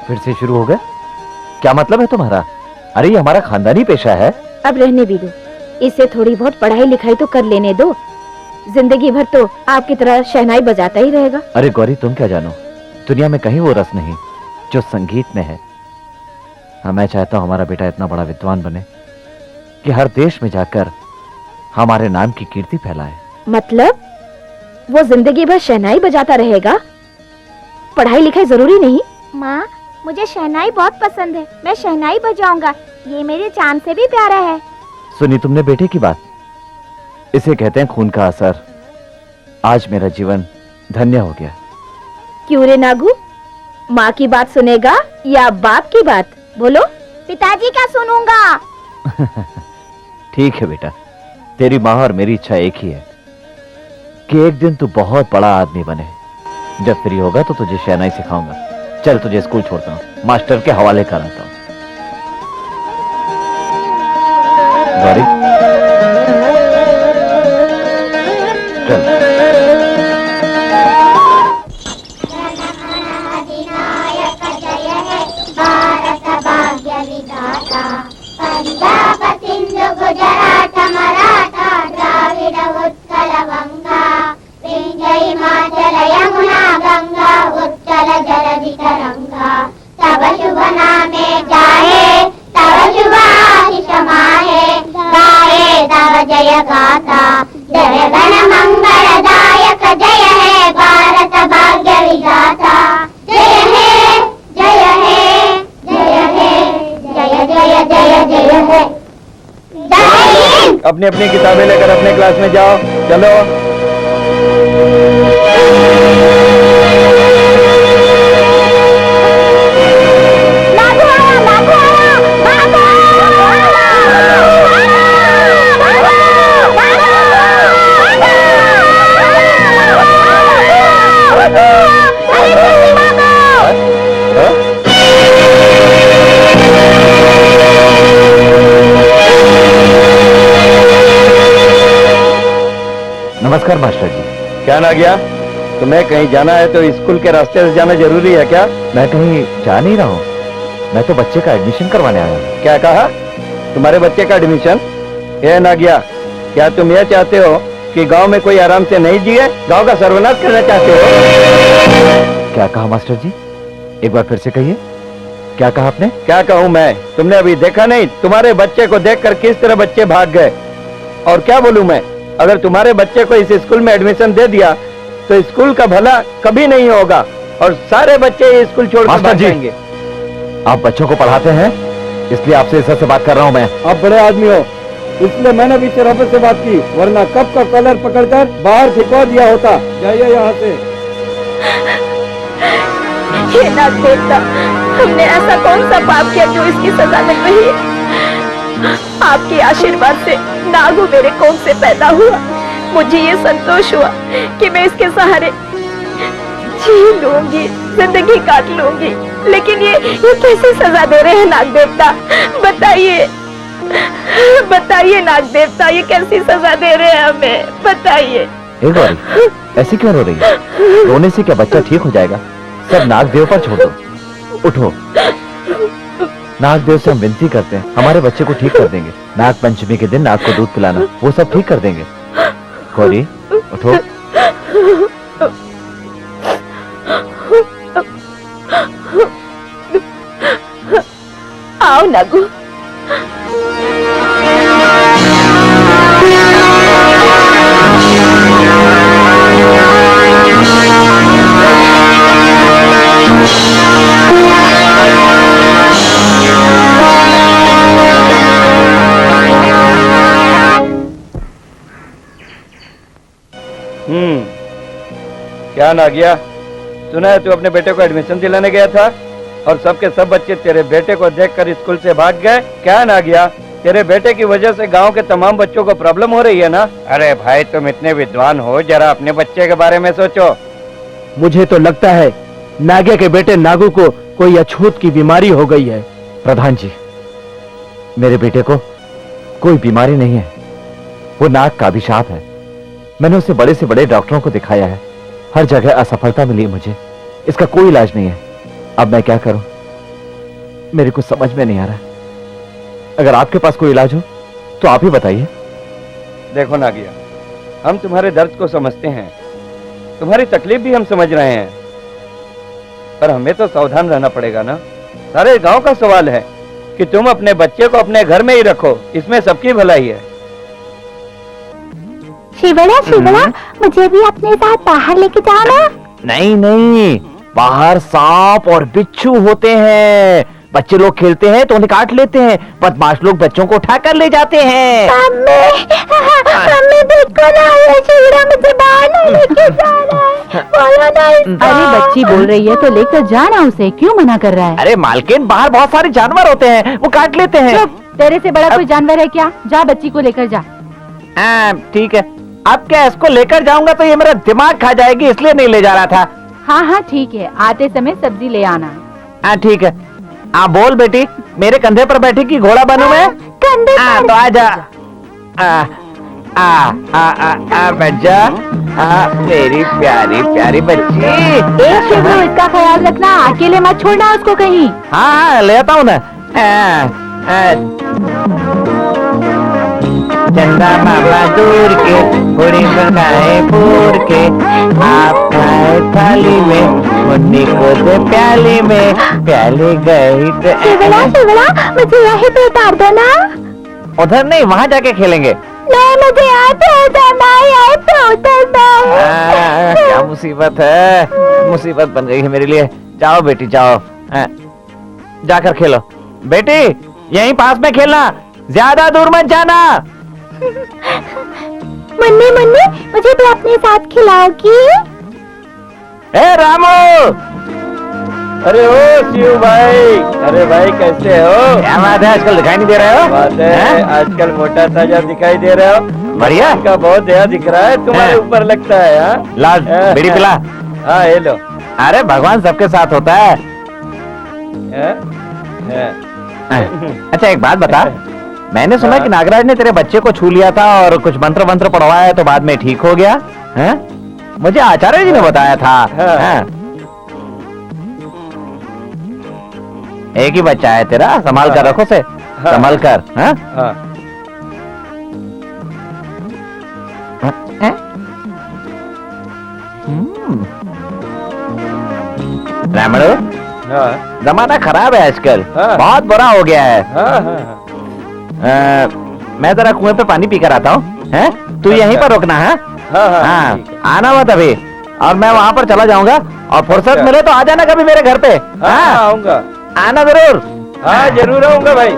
Speaker 1: फिर से शुरू हो गए? क्या मतलब है तुम्हारा? अरे ये हमारा खानदानी पेशा है।
Speaker 6: अब रहने भी दो, इससे थोड़ी बहुत पढ़ाई लिखाई तो कर लेने दो। जिंदगी भर तो आपकी तरह शहनाई बजाता ही रहेगा।
Speaker 1: अरे गौरी, तुम क्या जानो, दुनिया में कहीं वो रस नहीं जो संगीत में है। हाँ, मैं चाहता हूँ हमारा बेटा इतना बड़ा विद्वान बने कि हर देश में जाकर हमारे नाम की कीर्ति फैलाए।
Speaker 6: मतलब वो जिंदगी भर शहनाई बजाता रहेगा, पढ़ाई लिखाई जरूरी नहीं?
Speaker 7: माँ, मुझे शहनाई बहुत पसंद है, मैं शहनाई बजाऊंगा। ये मेरे चांद से भी प्यारा है।
Speaker 1: सुनी तुमने बेटे की बात? इसे कहते हैं खून का असर। आज मेरा जीवन धन्य हो गया।
Speaker 6: क्यों रे नागू, माँ की बात सुनेगा या बाप की बात? बोलो।
Speaker 7: पिताजी का सुनूंगा।
Speaker 1: ठीक है बेटा, तेरी माँ और मेरी इच्छा एक ही है कि एक दिन तू बहुत बड़ा आदमी बने। जब फ्री होगा तो तुझे शहनाई सिखाऊंगा। चल तुझे स्कूल छोड़ता हूँ, मास्टर के हवाले कराता हूँ। गौरी चल।
Speaker 7: पंजाब सिंधु गुजरात मराठा द्राविड उत्कल बंगा विंध्य हिमाचल यमुना गंगा उत्कल जलधि तरंगा। तब शुभ नामे जाहे, तब शुभ आशीष माहे, गाये तव जय गाथा। जय गण मंगलदायक जय है भारत भाग्य विधाता। जय है जय है जय है जय जय जय जय है। जय हिंद।
Speaker 3: अपनी अपनी किताबें लेकर अपने क्लास में जाओ। चलो।
Speaker 1: नमस्कार मास्टर जी।
Speaker 3: क्या ना गया, तुम्हें कहीं जाना है तो स्कूल के रास्ते से जाना जरूरी है क्या?
Speaker 1: मैं कहीं जा नहीं रहा हूँ, मैं तो बच्चे का एडमिशन करवाने आया हूँ।
Speaker 3: क्या कहा? तुम्हारे बच्चे का एडमिशन? ये ना गया, क्या तुम ये चाहते हो कि गांव में कोई आराम से नहीं जिए, गांव का सर्वनाश करना चाहते हो?
Speaker 1: क्या कहा मास्टर जी? एक बार फिर से कहिए, क्या कहा आपने?
Speaker 3: क्या कहूँ मैं? तुमने अभी देखा नहीं, तुम्हारे बच्चे को देखकर किस तरह बच्चे भाग गए। और क्या बोलूं मैं, अगर तुम्हारे बच्चे को इस स्कूल में एडमिशन दे दिया तो स्कूल का भला कभी नहीं होगा और सारे बच्चे ये स्कूल छोड़कर भाग जाएंगे।
Speaker 1: आप बच्चों को पढ़ाते हैं, इसलिए आपसे इस से बात कर रहा हूं मैं।
Speaker 3: आप बड़े आदमी हो, इसलिए मैंने भी शराफत से बात की, वरना कब का कलर पकड़कर बाहर फिकवा दिया होता। जाइए यहाँ से।
Speaker 2: हे नाग देवता, हमने ऐसा कौन सा पाप किया जो इसकी सजा मिल रही है? आपके आशीर्वाद से नागू मेरे कोख से पैदा हुआ। मुझे ये संतोष हुआ कि मैं इसके सहारे जी लूंगी, जिंदगी काट लूंगी। लेकिन ये कैसी सजा दे रहे हैं नाग देवता? बताइए, बताइए नाग देवता, ये कैसी सजा दे रहे हैं हमें? बताइए।
Speaker 1: हे गौरी, ऐसी क्यों रो रही है? रोने से क्या बच्चा ठीक हो जाएगा? सब नागदेव पर छोड़ दो। उठो, नागदेव से हम विनती करते हैं, हमारे बच्चे को ठीक कर देंगे। नाग पंचमी के दिन नाग को दूध पिलाना, वो सब ठीक कर देंगे। गौरी उठो।
Speaker 2: आओ नागू।
Speaker 3: क्या ना गया? सुना है तू अपने बेटे को एडमिशन दिलाने गया था और सबके सब बच्चे तेरे बेटे को देखकर स्कूल से भाग गए। क्या ना गया? तेरे बेटे की वजह से गांव के तमाम बच्चों को प्रॉब्लम हो रही है ना? अरे भाई, तुम इतने विद्वान हो, जरा अपने बच्चे के बारे में सोचो।
Speaker 4: मुझे तो लगता है नाग्या के बेटे नागू को कोई अछूत की बीमारी हो गई है।
Speaker 1: प्रधान जी, मेरे बेटे को कोई बीमारी नहीं है, वो नाग का अभिशाप है। मैंने उसे बड़े से बड़े डॉक्टरों को दिखाया है, हर जगह असफलता मिली मुझे। इसका कोई इलाज नहीं है। अब मैं क्या करूं, मेरे को समझ में नहीं आ रहा। अगर आपके पास कोई इलाज हो तो आप ही बताइए।
Speaker 3: देखो नागिया, हम तुम्हारे दर्द को समझते हैं, तुम्हारी तकलीफ भी हम समझ रहे हैं, पर हमें तो सावधान रहना पड़ेगा ना। सारे गांव का सवाल है कि तुम अपने बच्चे को अपने घर में ही रखो, इसमें सबकी भलाई है।
Speaker 7: शिवड़ा शिवड़ा, मुझे भी अपने साथ बाहर लेके जाओ ना।
Speaker 1: नहीं नहीं, बाहर सांप और बिच्छू होते हैं। बच्चे लोग खेलते हैं तो उन्हें काट लेते हैं, बदमाश लोग बच्चों को उठाकर ले जाते हैं।
Speaker 7: मम्मी देखो ना, ये शिवड़ा मुझे बाहर नहीं लेके जा रहा है। बोलो ना इसको।
Speaker 2: अरे बच्ची बोल रही है तो लेकर जाना उसे, क्यों मना कर रहा है?
Speaker 1: अरे मालकिन, बाहर बहुत सारे जानवर होते हैं, वो काट लेते हैं।
Speaker 2: चुप, तेरे से बड़ा कोई जानवर है क्या? जा बच्ची को लेकर जा।
Speaker 1: ठीक है, अब क्या इसको लेकर जाऊंगा तो ये मेरा दिमाग खा जाएगी, इसलिए नहीं ले जा रहा था।
Speaker 2: हाँ हाँ ठीक है, आते समय सब्जी ले आना।
Speaker 1: हाँ ठीक है। बोल बेटी, मेरे कंधे पर बैठी कि घोड़ा बनूं मैं?
Speaker 7: कंधे पर।
Speaker 1: तो आजा। बैठ जा। मेरी प्यारी प्यारी बच्ची।
Speaker 2: एक शिवरू, इसका ख्याल रखना, अकेले मत छोड़ना उसको कहीं।
Speaker 1: हाँ ले आता हूँ ना। चंदा मामा दूर के, पूरी बनाए पूर के, आप खाए थाली में, मुन्नी को दे प्याली में, प्याली गई तो
Speaker 7: शिवड़ा शिवड़ा, मुझे यहीं पे उतार दो ना।
Speaker 1: उधर नहीं, वहाँ जाके खेलेंगे।
Speaker 7: नहीं, मुझे यहाँ पे उतरना है, यहाँ पे उतरना है।
Speaker 1: क्या मुसीबत है, मुसीबत बन गई है मेरे लिए। जाओ बेटी जाओ, जाकर खेलो। बेटी यहीं पास में खेलना, ज्यादा दूर मत जाना।
Speaker 7: मुन्नी मुन्नी, मुझे भी अपने साथ खिलाओगी?
Speaker 3: ए रामू! अरे ओ शिव भाई, अरे भाई कैसे हो?
Speaker 1: क्या बात है, आजकल दिखाई नहीं दे रहे हो?
Speaker 3: बात है, आजकल मोटा ताजा दिखाई दे रहे हो।
Speaker 1: बढ़िया
Speaker 3: का बहुत दया दिख रहा है तुम्हारे ऊपर, लगता है। हाँ
Speaker 1: लाल बीड़ी पिला।
Speaker 3: हाँ ये लो।
Speaker 1: अरे भगवान सबके साथ होता है। अच्छा एक बात बता, मैंने सुना कि नागराज ने तेरे बच्चे को छू लिया था और कुछ मंत्र मंत्र पढ़वाया तो बाद में ठीक हो गया है? मुझे आचार्य जी ने बताया था। एक ही बच्चा है तेरा, संभाल कर रखो से, संभाल कर। रामड़ो, जमाना खराब है आजकल, बहुत बुरा हो गया है। मैं जरा कुएं पे पानी पीकर आता हूँ, हैं? तू यहीं पर रुकना है। हाँ, आना मत अभी, और मैं वहाँ पर चला जाऊंगा, और फुर्सत मिले तो आ जाना कभी मेरे घर पे।
Speaker 3: हाँ आऊंगा,
Speaker 1: आना जरूर।
Speaker 3: हाँ जरूर आऊंगा भाई।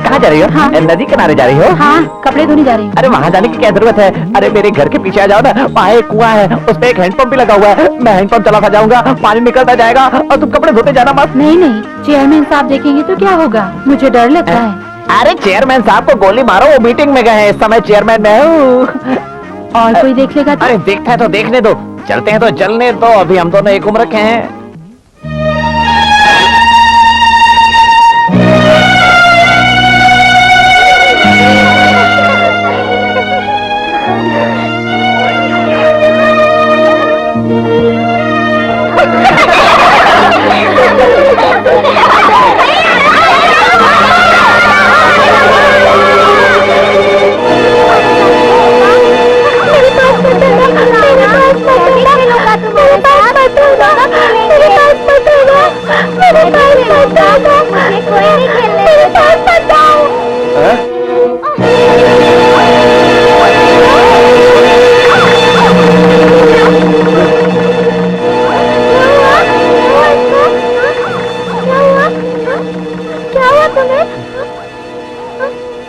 Speaker 1: कहाँ जा रही हो?
Speaker 2: हाँ।
Speaker 1: नदी किनारे जा रही हो?
Speaker 2: हाँ, कपड़े धोने जा रही हूँ।
Speaker 1: अरे वहाँ जाने की क्या जरूरत है? अरे मेरे घर के पीछे आ जाओ ना, वहाँ एक कुआं है, उस पे एक हैंडपंप भी लगा हुआ है। मैं हैंडपंप चलाता जाऊंगा, पानी निकलता जाएगा और तुम कपड़े धोते जाना मत।
Speaker 2: नहीं नहीं, चेयरमैन साहब देखेंगे तो क्या होगा? मुझे डर लगता है।
Speaker 1: अरे चेयरमैन साहब को गोली मारो, वो मीटिंग में गए हैं, इस समय चेयरमैन मैं हूँ।
Speaker 2: और कोई देख लेगा तो?
Speaker 1: अरे देखता है तो देखने दो, चलते हैं तो चलने दो, अभी हम दोनों एक उम्र के हैं।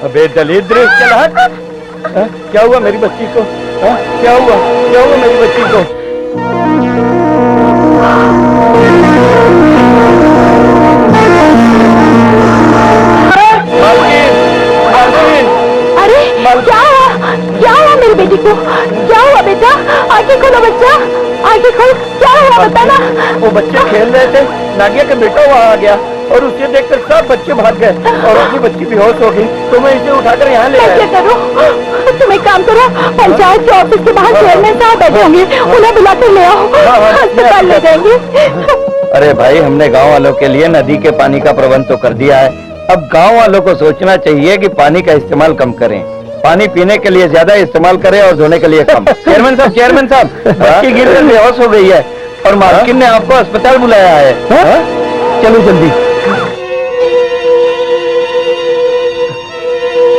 Speaker 3: अबे दलिद्र, चल हट। हाँ? क्या हुआ मेरी बच्ची को? हाँ? क्या हुआ मेरी बच्ची को?
Speaker 2: अरे क्या हुआ मेरी बेटी को? क्या हुआ बेटा? आंखें खोलो बच्चा, आंखें खोल। क्या हुआ बताना?
Speaker 3: वो बच्चे खेल रहे थे, नागिया का बेटा वहाँ आ गया और उसे देखकर सब बच्चे भाग गए और अपनी बच्ची बेहोश हो गई। तो मैं इसे उठाकर यहाँ ले
Speaker 2: मैं क्या
Speaker 3: आया।
Speaker 2: करूं? तुम एक काम करो, पंचायत के ऑफिस के बाहर चेयरमैन साहब बैठे होंगे, उन्हें बुलाकर ले आओ, अस्पताल ले जाएंगे।
Speaker 3: अरे भाई, हमने गांव वालों के लिए नदी के पानी का प्रबंध तो कर दिया है। अब गांव वालों को सोचना चाहिए कि पानी का इस्तेमाल कम करें, पानी पीने के लिए ज्यादा इस्तेमाल करें और धोने के लिए कम। चेयरमैन साहब, बच्ची गिरकर बेहोश हो गई है और मालकिन ने आपको अस्पताल बुलाया है। चलो जल्दी।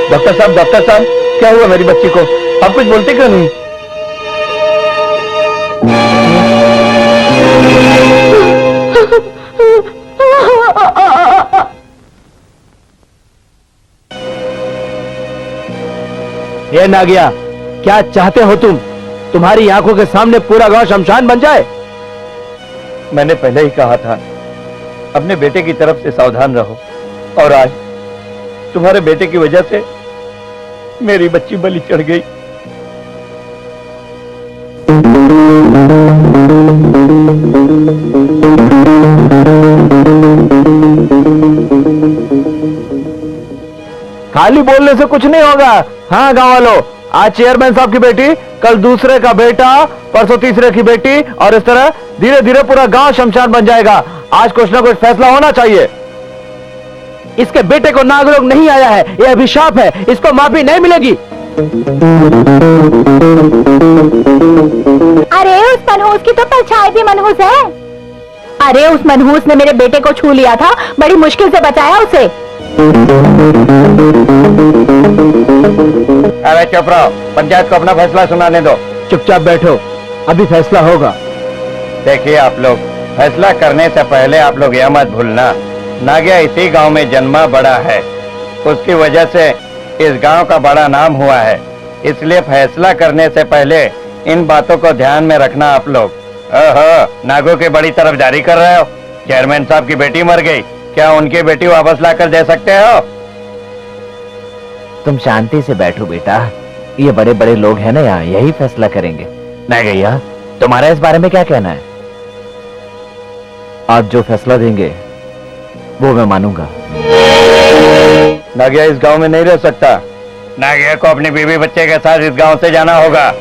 Speaker 3: डॉक्टर साहब, क्या हुआ मेरी बच्ची को? आप कुछ बोलते क्यों नहीं?
Speaker 4: ये नागिया, क्या चाहते हो तुम? तुम्हारी आंखों के सामने पूरा गांव शमशान बन जाए?
Speaker 3: मैंने पहले ही कहा था, अपने बेटे की तरफ से सावधान रहो, और आज तुम्हारे बेटे की वजह से मेरी बच्ची बलि चढ़ गई।
Speaker 4: खाली बोलने से कुछ नहीं होगा। हाँ गांव वालों, आज चेयरमैन साहब की बेटी, कल दूसरे का बेटा, परसों तीसरे की बेटी, और इस तरह धीरे धीरे पूरा गांव शमशान बन जाएगा। आज कुछ ना कुछ फैसला होना चाहिए। इसके बेटे को नागरोग नहीं आया है, यह अभिशाप है, इसको माफी नहीं मिलेगी।
Speaker 7: अरे उस मनहूस की तो परछाई भी मनहूस है।
Speaker 2: अरे उस मनहूस ने मेरे बेटे को छू लिया था, बड़ी मुश्किल से बचाया उसे।
Speaker 3: अरे चुप रहो, पंचायत को अपना फैसला सुनाने दो।
Speaker 4: चुपचाप बैठो, अभी फैसला होगा।
Speaker 3: देखिए आप लोग, फैसला करने से पहले आप लोग यह मत भूलना, नागिया इसी गांव में जन्मा बड़ा है, उसकी वजह से इस गांव का बड़ा नाम हुआ है। इसलिए फैसला करने से पहले इन बातों को ध्यान में रखना आप लोग। ओहो, नागो की बड़ी तरफ जारी कर रहे हो। चेयरमैन साहब की बेटी मर गई, क्या उनकी बेटी वापस लाकर दे सकते हो?
Speaker 1: तुम शांति से बैठो बेटा, ये बड़े बड़े लोग हैं ना यहाँ, यही फैसला करेंगे। नागिया, तुम्हारा इस बारे में क्या कहना है? आप जो फैसला देंगे वो मैं मानूंगा।
Speaker 3: नागिया इस गांव में नहीं रह सकता। नागिया को अपनी बीवी बच्चे के साथ इस गांव से जाना होगा।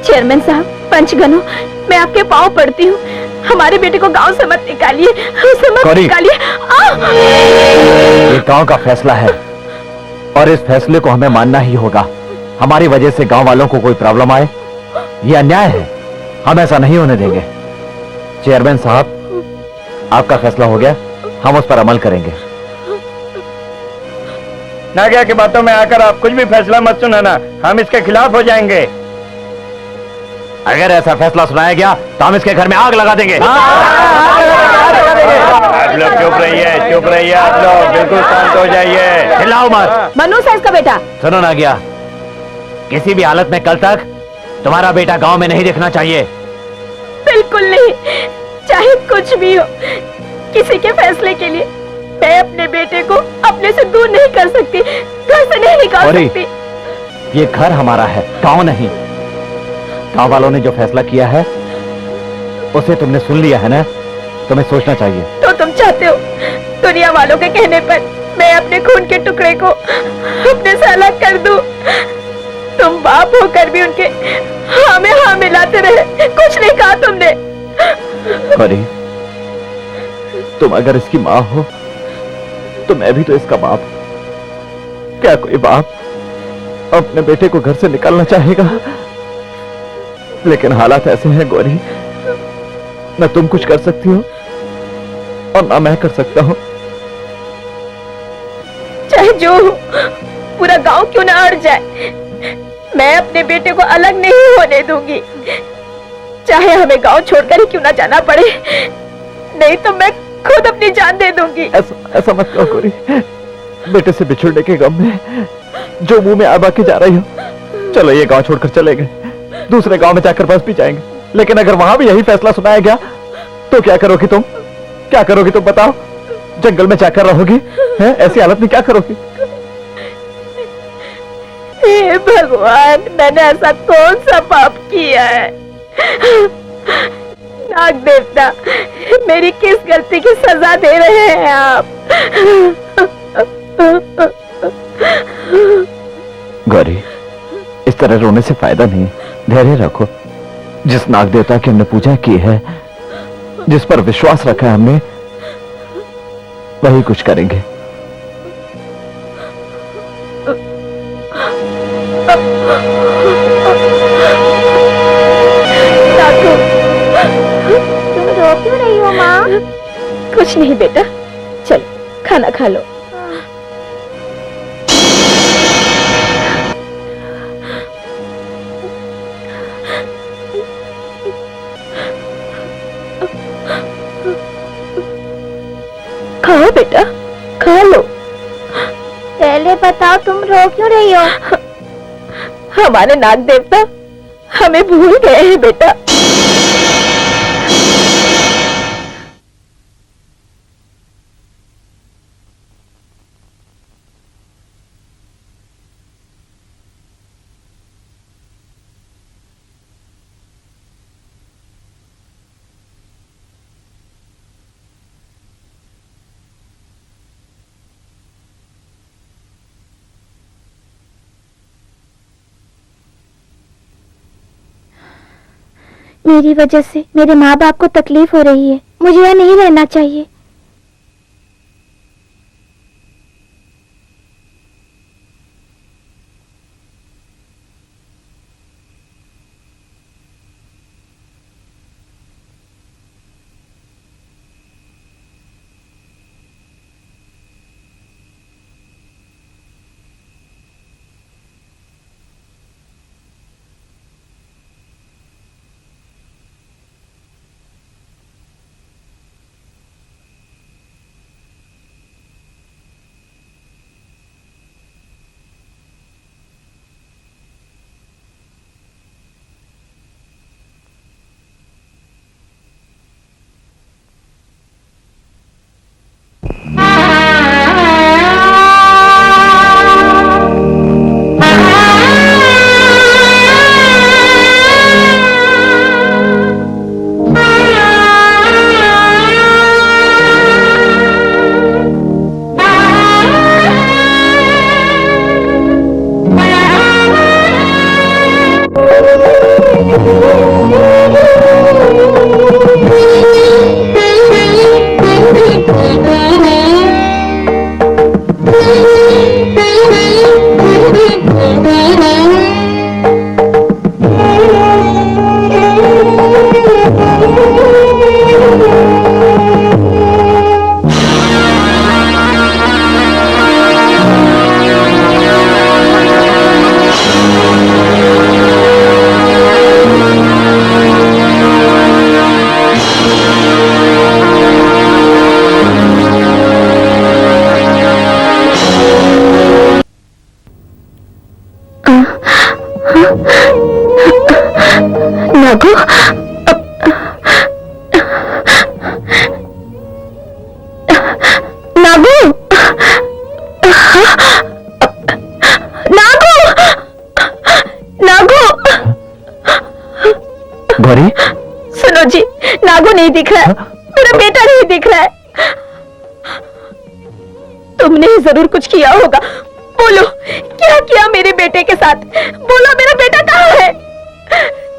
Speaker 2: चेयरमैन साहब, पंचगनो, मैं आपके पाँव पड़ती हूँ, हमारे बेटे को गांव से मत निकालिए, उसे मत
Speaker 1: गौरी।
Speaker 2: निकालिए।
Speaker 1: ये गांव का फैसला है और इस फैसले को हमें मानना ही होगा। हमारी वजह से गांव वालों को कोई प्रॉब्लम आए, ये अन्याय है, हम ऐसा नहीं होने देंगे।
Speaker 4: चेयरमैन साहब, आपका फैसला हो गया, हम उस पर अमल करेंगे।
Speaker 3: नागिया की बातों में आकर आप कुछ भी फैसला मत सुनाना, हम इसके खिलाफ हो जाएंगे।
Speaker 4: अगर ऐसा फैसला सुनाया गया तो हम इसके घर में आग लगा देंगे।
Speaker 3: आप लोग चुप रहिए आप लोग, बिल्कुल शांत हो जाइए।
Speaker 4: चिल्लाओ मत।
Speaker 6: मनु साइज का बेटा,
Speaker 4: सुनो ना गया, किसी भी हालत में कल तक तुम्हारा बेटा गांव में नहीं दिखना चाहिए।
Speaker 2: बिल्कुल नहीं, चाहे कुछ भी हो, किसी के फैसले के लिए मैं अपने बेटे को अपने से दूर नहीं कर सकती, घर से नहीं निकाल
Speaker 4: गौरी,
Speaker 2: सकती।
Speaker 4: ये घर हमारा है, गांव नहीं। गांव वालों ने जो फैसला किया है उसे तुमने सुन लिया है ना, तुम्हें सोचना चाहिए।
Speaker 2: तो तुम चाहते हो दुनिया वालों के कहने पर मैं अपने खून के टुकड़े को अपने से अलग कर दूं? तुम बाप होकर भी उनके हाँ में हाँ मिलाते रहे, कुछ नहीं कहा तुमने।
Speaker 4: गौरी, तुम अगर इसकी माँ हो तो मैं भी तो इसका बाप हूं। क्या कोई बाप अपने बेटे को घर से निकालना चाहेगा? लेकिन हालात ऐसे हैं गौरी, न तुम कुछ कर सकती हो और ना मैं कर सकता हूं।
Speaker 2: चाहे जो हो, पूरा गांव क्यों ना अड़ जाए, मैं अपने बेटे को अलग नहीं होने दूंगी। चाहे हमें गांव छोड़कर ही क्यों ना जाना पड़े, नहीं तो मैं खुद अपनी जान दे दूंगी।
Speaker 4: ऐसा मत कहो गौरी, बेटे से बिछुड़ने के गम में जो मुंह में आबा के जा रही हो। चलो ये गांव छोड़कर चले गए, दूसरे गांव में जाकर बस भी जाएंगे, लेकिन अगर वहां भी यही फैसला सुनाया गया तो क्या करोगी तुम? क्या करोगी तुम बताओ? जंगल में जाकर रहोगी? हैं? ऐसी हालत में क्या करोगी?
Speaker 2: हे भगवान, मैंने ऐसा कौन सा पाप किया है? नाग देवता, मेरी किस गलती की सजा दे रहे हैं आप?
Speaker 4: गौरी, इस तरह रोने से फायदा नहीं, धैर्य रखो। जिस नाग देवता की हमने पूजा की है, जिस पर विश्वास रखा है हमने, वही कुछ करेंगे।
Speaker 7: तुम रो क्यों रही हो माँ?
Speaker 2: कुछ नहीं बेटा, चलो खाना खा लो। खाओ बेटा, खा लो।
Speaker 7: पहले बताओ तुम रो क्यों रही हो?
Speaker 2: हमारे नाग देवता हमें भूल गए हैं बेटा।
Speaker 7: मेरी वजह से मेरे माँ बाप को तकलीफ हो रही है, मुझे यहाँ नहीं रहना चाहिए। नागू, नागू, नागू, नागू।
Speaker 1: गौरी,
Speaker 7: सुनो जी, नागू नहीं दिख रहा है, मेरा बेटा नहीं दिख रहा है। तुमने ही जरूर कुछ किया होगा। बोलो, क्या किया मेरे बेटे के साथ? बोलो, मेरा बेटा कहाँ है?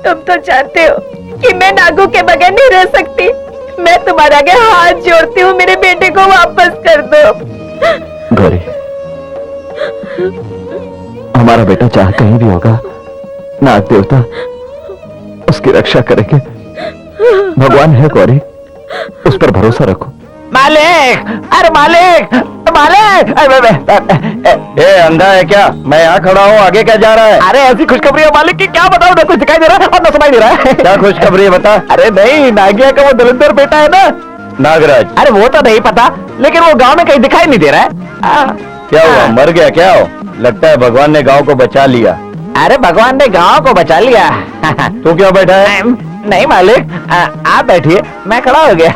Speaker 7: तुम तो जानते हो कि मैं नागू के बगैर नहीं रह सकती। मैं तुम्हारे आगे हाथ जोड़ती हूँ, मेरे बेटे को वापस कर दो।
Speaker 1: गौरी, हमारा बेटा चाहे कहीं भी होगा, नाग देवता उसकी रक्षा करेंगे। भगवान है गौरी, उस पर भरोसा रखो। मालिक, अरे मालिक, मालिक,
Speaker 3: ए अंधा है क्या? मैं यहाँ खड़ा हूँ, आगे क्या जा रहा है?
Speaker 1: अरे ऐसी खुशखबरी है मालिक की, क्या बताऊं, ना कुछ दिखाई दे रहा है और ना सुनाई दे रहा है।
Speaker 3: क्या खुशखबरी है बता।
Speaker 1: अरे नहीं, नागिया का वो दलिंदर बेटा है ना,
Speaker 3: नागराज।
Speaker 1: अरे वो तो नहीं पता, लेकिन वो गांव में कहीं दिखाई नहीं दे रहा है।
Speaker 3: क्या हुआ, मर गया क्या? हो लगता है भगवान ने गांव को बचा लिया।
Speaker 1: अरे भगवान ने गांव को बचा लिया।
Speaker 3: तू क्यों बैठा है?
Speaker 1: नहीं मालिक, आप बैठिए, मैं खड़ा हो गया।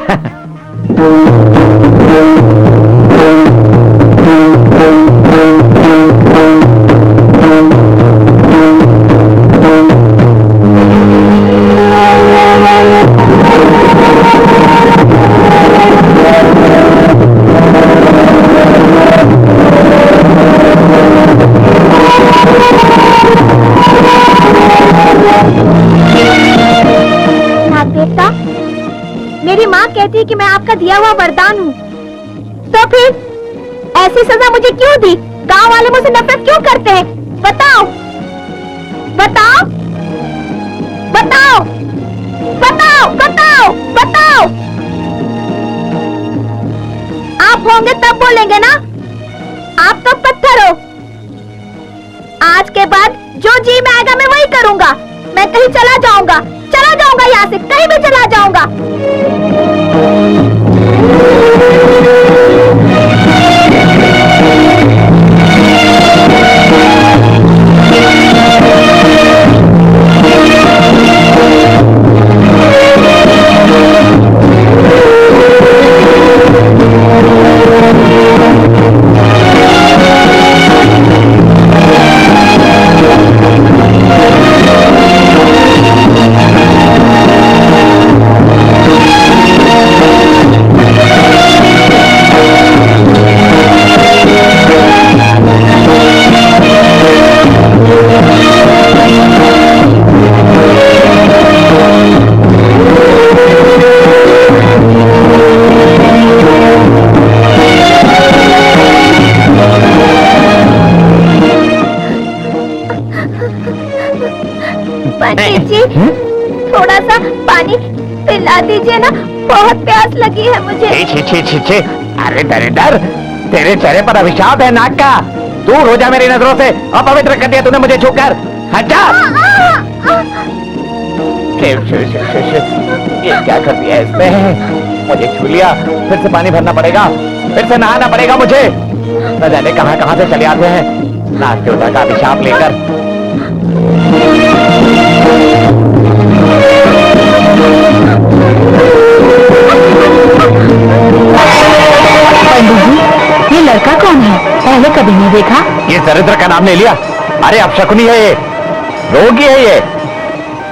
Speaker 6: नाग देवता, मेरी माँ कहती है कि मैं आपका दिया हुआ वरदान हूँ, तो फिर ऐसी सजा मुझे क्यों दी? गांव वाले मुझसे नफरत क्यों करते हैं? बताओ, बताओ, बताओ, बताओ, बताओ, बताओ। आप होंगे तब बोलेंगे ना, आप तो पत्थर हो। आज के बाद जो जी में आएगा मैं वही करूंगा। मैं कहीं चला जाऊंगा यहाँ से, कहीं भी चला जाऊंगा। पंडित जी, थोड़ा सा पानी पिला दीजिए ना, बहुत प्यास लगी है मुझे।
Speaker 1: छी छी छी छी, अरे दरिद्र, तेरे चेहरे पर अभिशाप है नाग का। दूर हो जा मेरी नजरों से, अपवित्र कर दिया तूने मुझे छूकर। हट जा। शिव शिव शिव शिव शिव, ये क्या कर दिया इसने? मुझे छू लिया, फिर से पानी भरना पड़ेगा, फिर से नहाना पड़ेगा मुझे। न जाने कहां कहां से चले आते हैं नाग देवता का अभिशाप लेकर।
Speaker 2: पंडित जी, ये लड़का कौन है? पहले कभी नहीं देखा।
Speaker 1: ये दरिद्र का नाम ले लिया? अरे अपशकुनी है ये, रोगी है ये।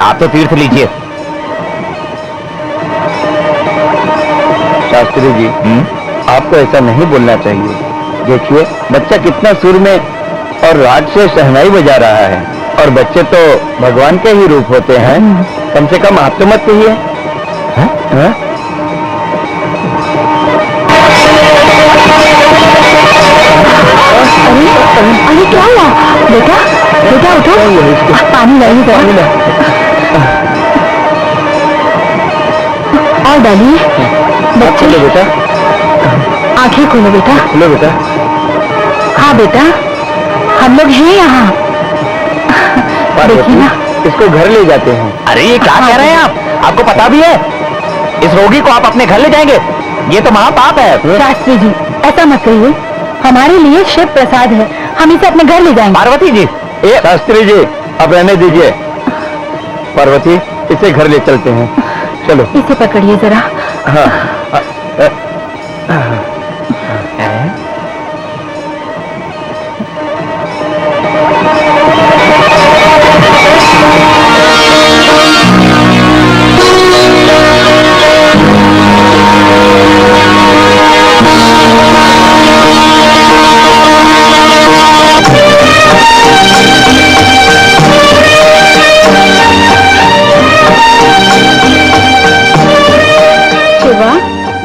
Speaker 1: आप तो तीर्थ लीजिए।
Speaker 3: शास्त्री जी, आपको ऐसा नहीं बोलना चाहिए। देखिए बच्चा कितना सुर में और राग से शहनाई बजा रहा है, और बच्चे तो भगवान के ही रूप होते हैं। कम से कम आप तो मत कहिए।
Speaker 2: अरे क्या हुआ? बेटा, बेटा उठो, पानी लाइए जरा। और डालिए। बच्चे,
Speaker 3: बेटा
Speaker 2: आंखें खोलो बेटा।
Speaker 3: लो बेटा।
Speaker 2: हाँ बेटा, हम लोग हैं यहाँ। देखिए ना,
Speaker 3: इसको घर ले जाते हैं।
Speaker 1: अरे ये क्या कह रहे हैं आप? आपको पता भी है इस रोगी को आप अपने घर ले जाएंगे? ये तो महापाप है।
Speaker 2: शास्त्री जी, ऐसा मत कहिए, हमारे लिए शिव प्रसाद है, हम इसे अपने घर ले जाएंगे।
Speaker 1: पार्वती जी,
Speaker 3: शास्त्री जी, अब रहने दीजिए। पार्वती,
Speaker 4: इसे घर ले चलते हैं, चलो।
Speaker 2: इसे पकड़िए जरा।
Speaker 4: हाँ।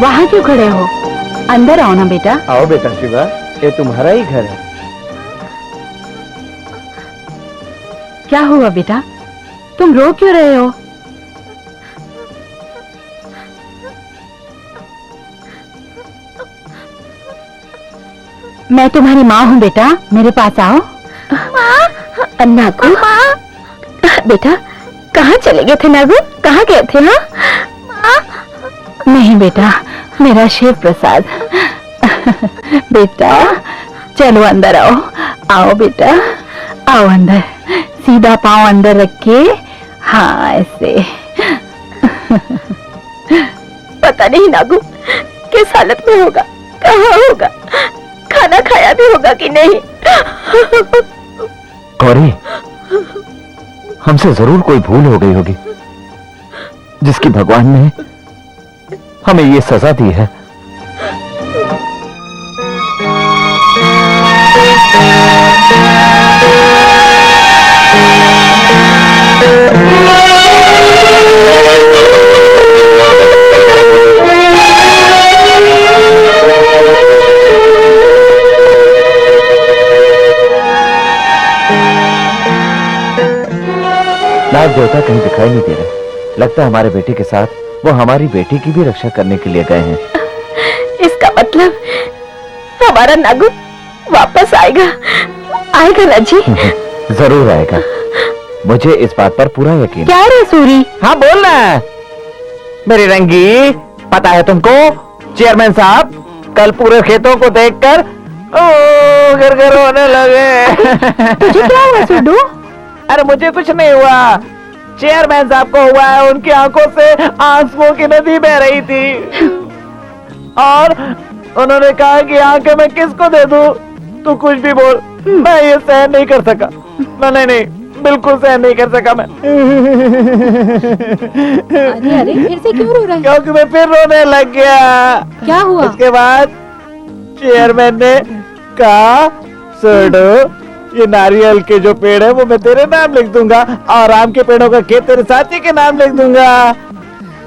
Speaker 2: वहाँ क्यों खड़े हो? अंदर आओ ना बेटा।
Speaker 3: आओ बेटा शिवा, ये तुम्हारा ही घर है।
Speaker 2: क्या हुआ बेटा, तुम रो क्यों रहे हो? मैं तुम्हारी माँ हूँ बेटा, मेरे पास आओ।
Speaker 7: माँ, नागू, बेटा कहाँ चले गए थे नागू? कहाँ गए थे? हाँ
Speaker 2: नहीं बेटा, मेरा शिव प्रसाद। बेटा चलो अंदर आओ। आओ बेटा, आओ अंदर। सीधा पाँव अंदर रख के, हाँ ऐसे।
Speaker 7: पता नहीं नागू किस हालत में होगा, कहाँ होगा, खाना खाया भी होगा कि नहीं।
Speaker 4: गौरी, हमसे जरूर कोई भूल हो गई होगी, जिसकी भगवान ने हमें ये सजा दी है। नाग देवता कहीं दिखाई नहीं दे रहे। लगता है हमारे बेटे के साथ वो हमारी बेटी की भी रक्षा करने के लिए गए हैं।
Speaker 7: इसका मतलब हमारा नागू वापस आएगा, आएगा ना जी?
Speaker 4: जरूर आएगा, मुझे इस बात पर पूरा यकीन।
Speaker 2: क्या रे सूरी?
Speaker 1: हाँ बोल ना मेरी रंगी। पता है तुमको चेयरमैन साहब कल पूरे खेतों को देखकर घर होने लगे।
Speaker 2: तुझे क्या हुआ सुडू?
Speaker 1: अरे मुझे कुछ नहीं हुआ, चेयरमैन साहब को हुआ है। उनकी आंखों से आंसुओं की नदी बह रही थी और उन्होंने कहा कि आंखें मैं किसको दे दूं? तू कुछ भी बोल, मैं ये सहन नहीं कर सका। नहीं नहीं, बिल्कुल सहन नहीं कर सका मैं।
Speaker 2: अरे अरे, फिर से क्यों रो रहा है?
Speaker 1: क्योंकि मैं फिर रोने लग गया।
Speaker 2: क्या हुआ?
Speaker 1: उसके बाद चेयरमैन ने कहा, सोडो ये नारियल के जो पेड़ है वो मैं तेरे नाम लिख दूंगा और आम के पेड़ों का खेत तेरे साथी के नाम लिख दूंगा।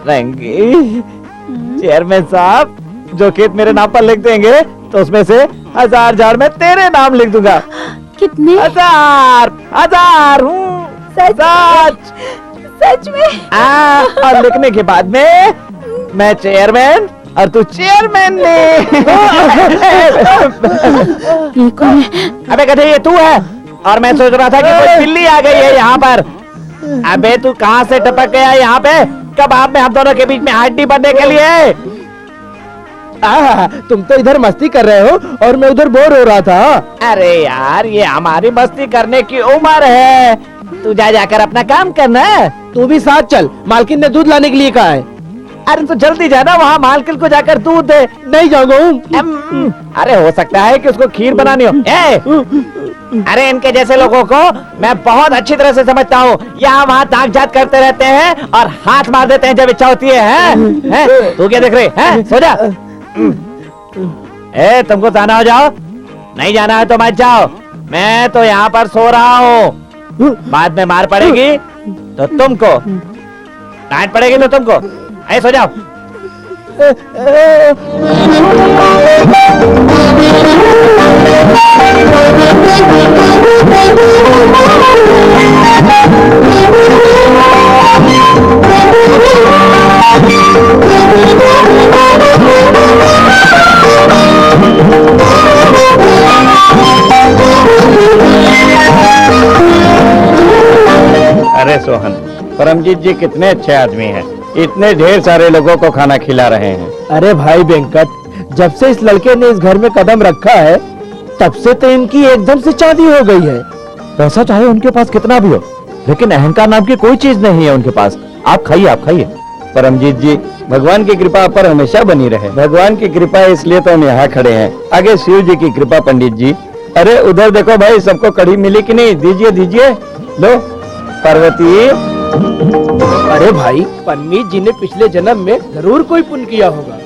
Speaker 1: रंगी, चेयरमैन साहब जो खेत मेरे नाम पर लिख देंगे तो उसमें से 1000 झाड़ में तेरे नाम लिख दूंगा।
Speaker 2: कितने?
Speaker 1: 1000
Speaker 7: सच में?
Speaker 1: और लिखने के बाद में मैं चेयरमैन और तू चेयरमैन ने।
Speaker 2: ये कौन है?
Speaker 1: अबे गधे, ये तू है। और मैं सोच रहा था कि कोई बिल्ली आ गई है यहाँ पर। अबे तू कहाँ से टपक गया यहाँ पे? कब आप में हम दोनों के बीच में हड्डी बनने के लिए?
Speaker 3: तुम तो इधर मस्ती कर रहे हो और मैं उधर बोर हो रहा था।
Speaker 1: अरे यार, ये हमारी मस्ती करने की उम्र है। तू जाकर अपना काम करना।
Speaker 3: तू भी साथ चल, मालकिन ने दूध लाने के लिए कहा है।
Speaker 1: अरे तो जल्दी जाना, वहाँ मालकिन को जाकर दूध दे।
Speaker 3: नहीं जाऊंगा।
Speaker 1: अरे हो सकता है कि उसको खीर बनानी हो। अरे इनके जैसे लोगों को मैं बहुत अच्छी तरह से समझता हूँ। यहाँ वहाँ ताक झाक करते रहते हैं और हाथ मार देते हैं जब इच्छा होती है? तू क्या देख रही है? सो जा। तुमको जाना हो जाओ, नहीं जाना है तो मत जाओ। मैं तो यहाँ पर सो रहा हूँ। बाद में मार पड़ेगी तो तुमको, डांट पड़ेगी तो तुमको। ऐ सो जाओ।
Speaker 5: अरे सोहन, परमजीत जी कितने अच्छे आदमी हैं, इतने ढेर सारे लोगों को खाना खिला रहे हैं।
Speaker 3: अरे भाई वेंकट, जब से इस लड़के ने इस घर में कदम रखा है तब से तो इनकी एकदम से चांदी हो गई है।
Speaker 4: पैसा चाहे उनके पास कितना भी हो, लेकिन अहंकार नाम की कोई चीज नहीं है उनके पास। आप खाइए, आप खाइए।
Speaker 3: परमजीत जी, भगवान की कृपा आप पर हमेशा बनी रहे। भगवान की कृपा है इसलिए तो हम यहाँ खड़े हैं, आगे शिव जी की कृपा पंडित जी। अरे उधर देखो भाई, सबको कढ़ी मिली कि नहीं? दीजिए दीजिए। लो पार्वती।
Speaker 8: अरे भाई, पंडित जी ने पिछले जन्म में जरूर कोई पुण्य किया होगा।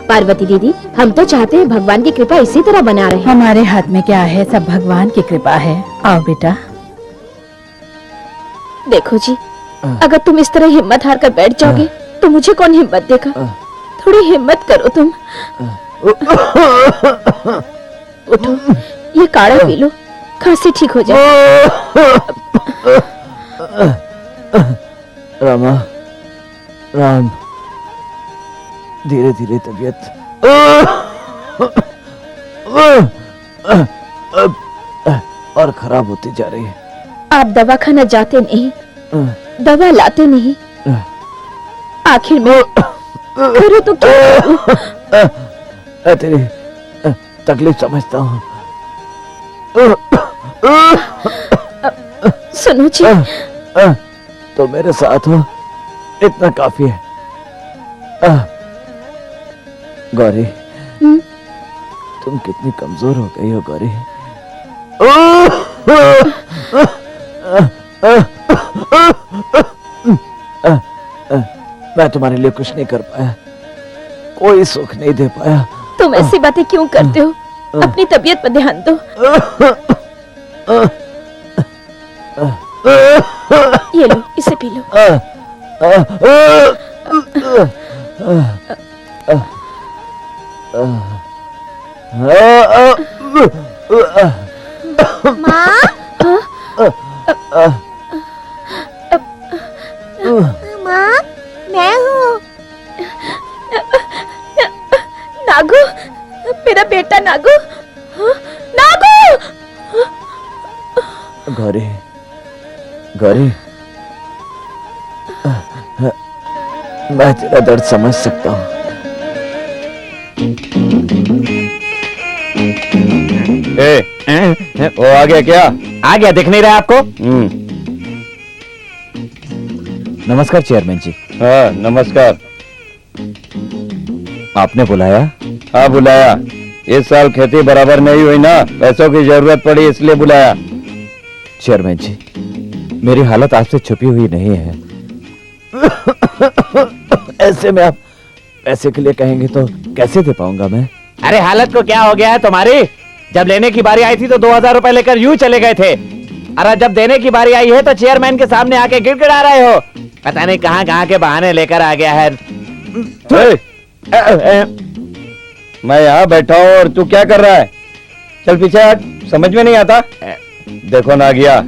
Speaker 7: पार्वती दीदी, हम तो चाहते हैं भगवान की कृपा इसी तरह बना रहे।
Speaker 2: हमारे हाथ में क्या है, सब भगवान की कृपा है। आओ बेटा।
Speaker 7: देखो जी, अगर तुम इस तरह हिम्मत हार कर बैठ जाओगे तो मुझे कौन हिम्मत देगा? थोड़ी हिम्मत करो तुम। उठो, ये काढ़ा पी लो, खांसी ठीक हो जाए।
Speaker 4: रामा, राम, धीरे धीरे तबीयत और खराब होती जा रही है।
Speaker 7: आप दवाखाना जाते नहीं, दवा लाते नहीं, आखिर में करो तो क्या करूं?
Speaker 4: तेरी तकलीफ समझता हूँ।
Speaker 7: सुनो जी,
Speaker 4: तो मेरे साथ हो, इतना काफी है। गौरी, तुम कितनी कमजोर हो गई हो गौरी। मैं तुम्हारे लिए कुछ नहीं कर पाया, कोई सुख नहीं दे पाया।
Speaker 7: तुम ऐसी बातें क्यों करते हो? अपनी तबीयत पर ध्यान दो। ये लो, इसे पी लो।
Speaker 6: माँ, माँ, मैं हूँ।
Speaker 7: नागू, मेरा बेटा नागू। नागू!
Speaker 4: गौरी, गौरी, मैं तेरा दर्द समझ सकता हूँ।
Speaker 3: वो आ गया क्या?
Speaker 1: आ गया, दिख नहीं रहा आपको?
Speaker 4: नमस्कार चेयरमैन जी।
Speaker 3: हाँ नमस्कार।
Speaker 4: आपने बुलाया?
Speaker 3: हाँ बुलाया। इस साल खेती बराबर नहीं हुई ना, पैसों की जरूरत पड़ी इसलिए बुलाया।
Speaker 4: चेयरमैन जी, मेरी हालत आपसे छुपी हुई नहीं है। ऐसे में आप पैसे के लिए कहेंगे तो कैसे दे पाऊंगा मैं?
Speaker 1: अरे हालत को क्या हो गया है तुम्हारी? जब लेने की बारी आई थी तो 2000 रुपए लेकर यूं चले गए थे, अरे जब देने की बारी आई है तो चेयरमैन के सामने आके गिड़गिड़ा रहे हो। पता नहीं कहां कहां के बहाने लेकर आ गया है।
Speaker 3: मैं यहाँ बैठा हूँ और तू क्या कर रहा है? चल पीछे हट, समझ में नहीं आता। देखो नागिया,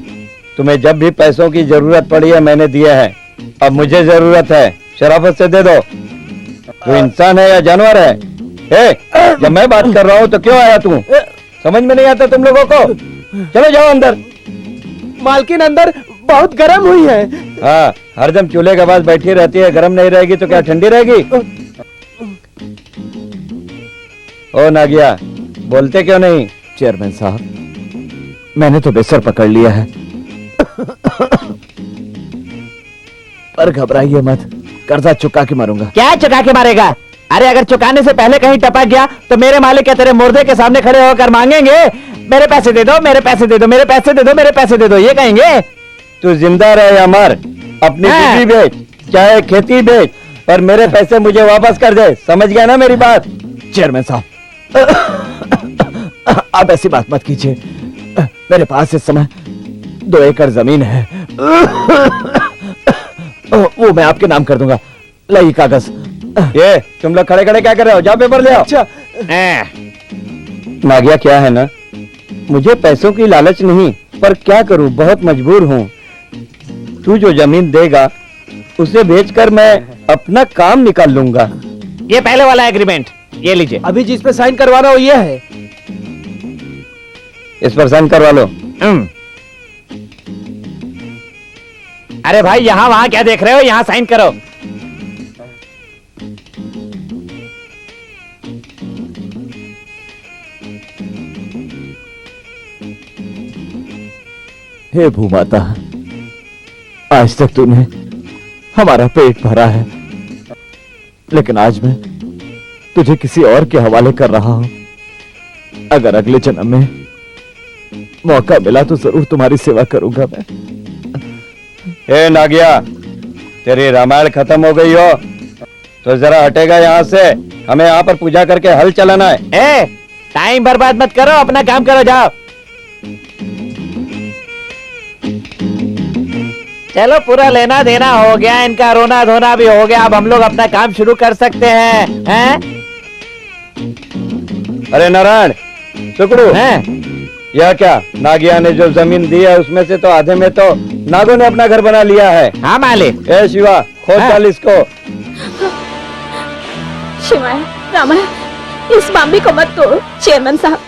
Speaker 3: तुम्हें जब भी पैसों की जरूरत पड़ी है मैंने दिए हैं, अब मुझे जरूरत है, शराफत से दे दो। तू इंसान है या जानवर है? जब मैं बात कर रहा हूँ तो क्यों आया तू? समझ में नहीं आता तुम लोगों को? चलो जाओ अंदर।
Speaker 8: मालकिन अंदर बहुत गर्म हुई है।
Speaker 3: हाँ, हरदम चूल्हे के पास बैठी रहती है, गर्म नहीं रहेगी तो क्या ठंडी रहेगी? ओ नागिया, बोलते क्यों नहीं?
Speaker 4: चेयरमैन साहब, मैंने तो बेसर पकड़ लिया है। पर घबराइए मत, कर्जा चुका के मारूंगा।
Speaker 1: क्या चुका के मारेगा? अरे अगर चुकाने से पहले कहीं टपक गया तो मेरे मालिक क्या तेरे मुर्दे के सामने खड़े होकर मांगेंगे मेरे पैसे दे दो, मेरे पैसे दे दो, मेरे पैसे दे दो, मेरे पैसे दे दो, ये कहेंगे?
Speaker 3: तू जिंदा रहे या मर, अपनी
Speaker 1: हाँ।
Speaker 3: बीवी बेच चाहे खेती बेच, पर मेरे पैसे मुझे वापस कर दे। समझ गया ना मेरी बात?
Speaker 4: चेयरमैन साहब, आप ऐसी बात मत कीजिए। मेरे पास इस समय 2 एकड़ जमीन है, वो मैं आपके नाम कर दूंगा। लाइए कागज।
Speaker 3: ये तुम लोग खड़े खड़े क्या कर रहे हो? जाओ पेपर ले आओ।
Speaker 8: अच्छा,
Speaker 3: नागिया क्या है ना, मुझे पैसों की लालच नहीं, पर क्या करूं, बहुत मजबूर हूं। तू जो जमीन देगा उसे बेचकर मैं अपना काम निकाल लूंगा।
Speaker 1: ये पहले वाला एग्रीमेंट, ये लीजिए।
Speaker 8: अभी जिस पे साइन करवाना हो ये है।
Speaker 3: इस पर साइन करवा लो।
Speaker 1: अरे भाई यहाँ वहां क्या देख रहे हो, यहाँ साइन करो।
Speaker 4: हे भूमाता, आज तक तूने हमारा पेट भरा है, लेकिन आज मैं तुझे किसी और के हवाले कर रहा हूं। अगर अगले जन्म में मौका मिला तो जरूर तुम्हारी सेवा करूंगा मैं।
Speaker 3: ए नागिया, तेरी रामायण खत्म हो गई हो तो जरा हटेगा यहाँ से। हमें यहाँ पर पूजा करके हल चलाना है।
Speaker 1: ए, टाइम बर्बाद मत करो, अपना काम करो, जाओ। चलो, पूरा लेना देना हो गया, इनका रोना धोना भी हो गया। अब हम लोग अपना काम शुरू कर सकते हैं?
Speaker 3: अरे नारायण, टुकड़ू,
Speaker 1: हैं?
Speaker 3: यह क्या? नागिया ने जो जमीन दी है उसमें से तो आधे में तो नागों ने अपना घर बना लिया है।
Speaker 1: हाँ मालिक।
Speaker 3: ए शिवा, खोद
Speaker 1: हाँ।
Speaker 3: डाल इसको।
Speaker 7: शिवाय रामायण, इस बाम्बी को मत तोड़ो। चेयरमैन साहब,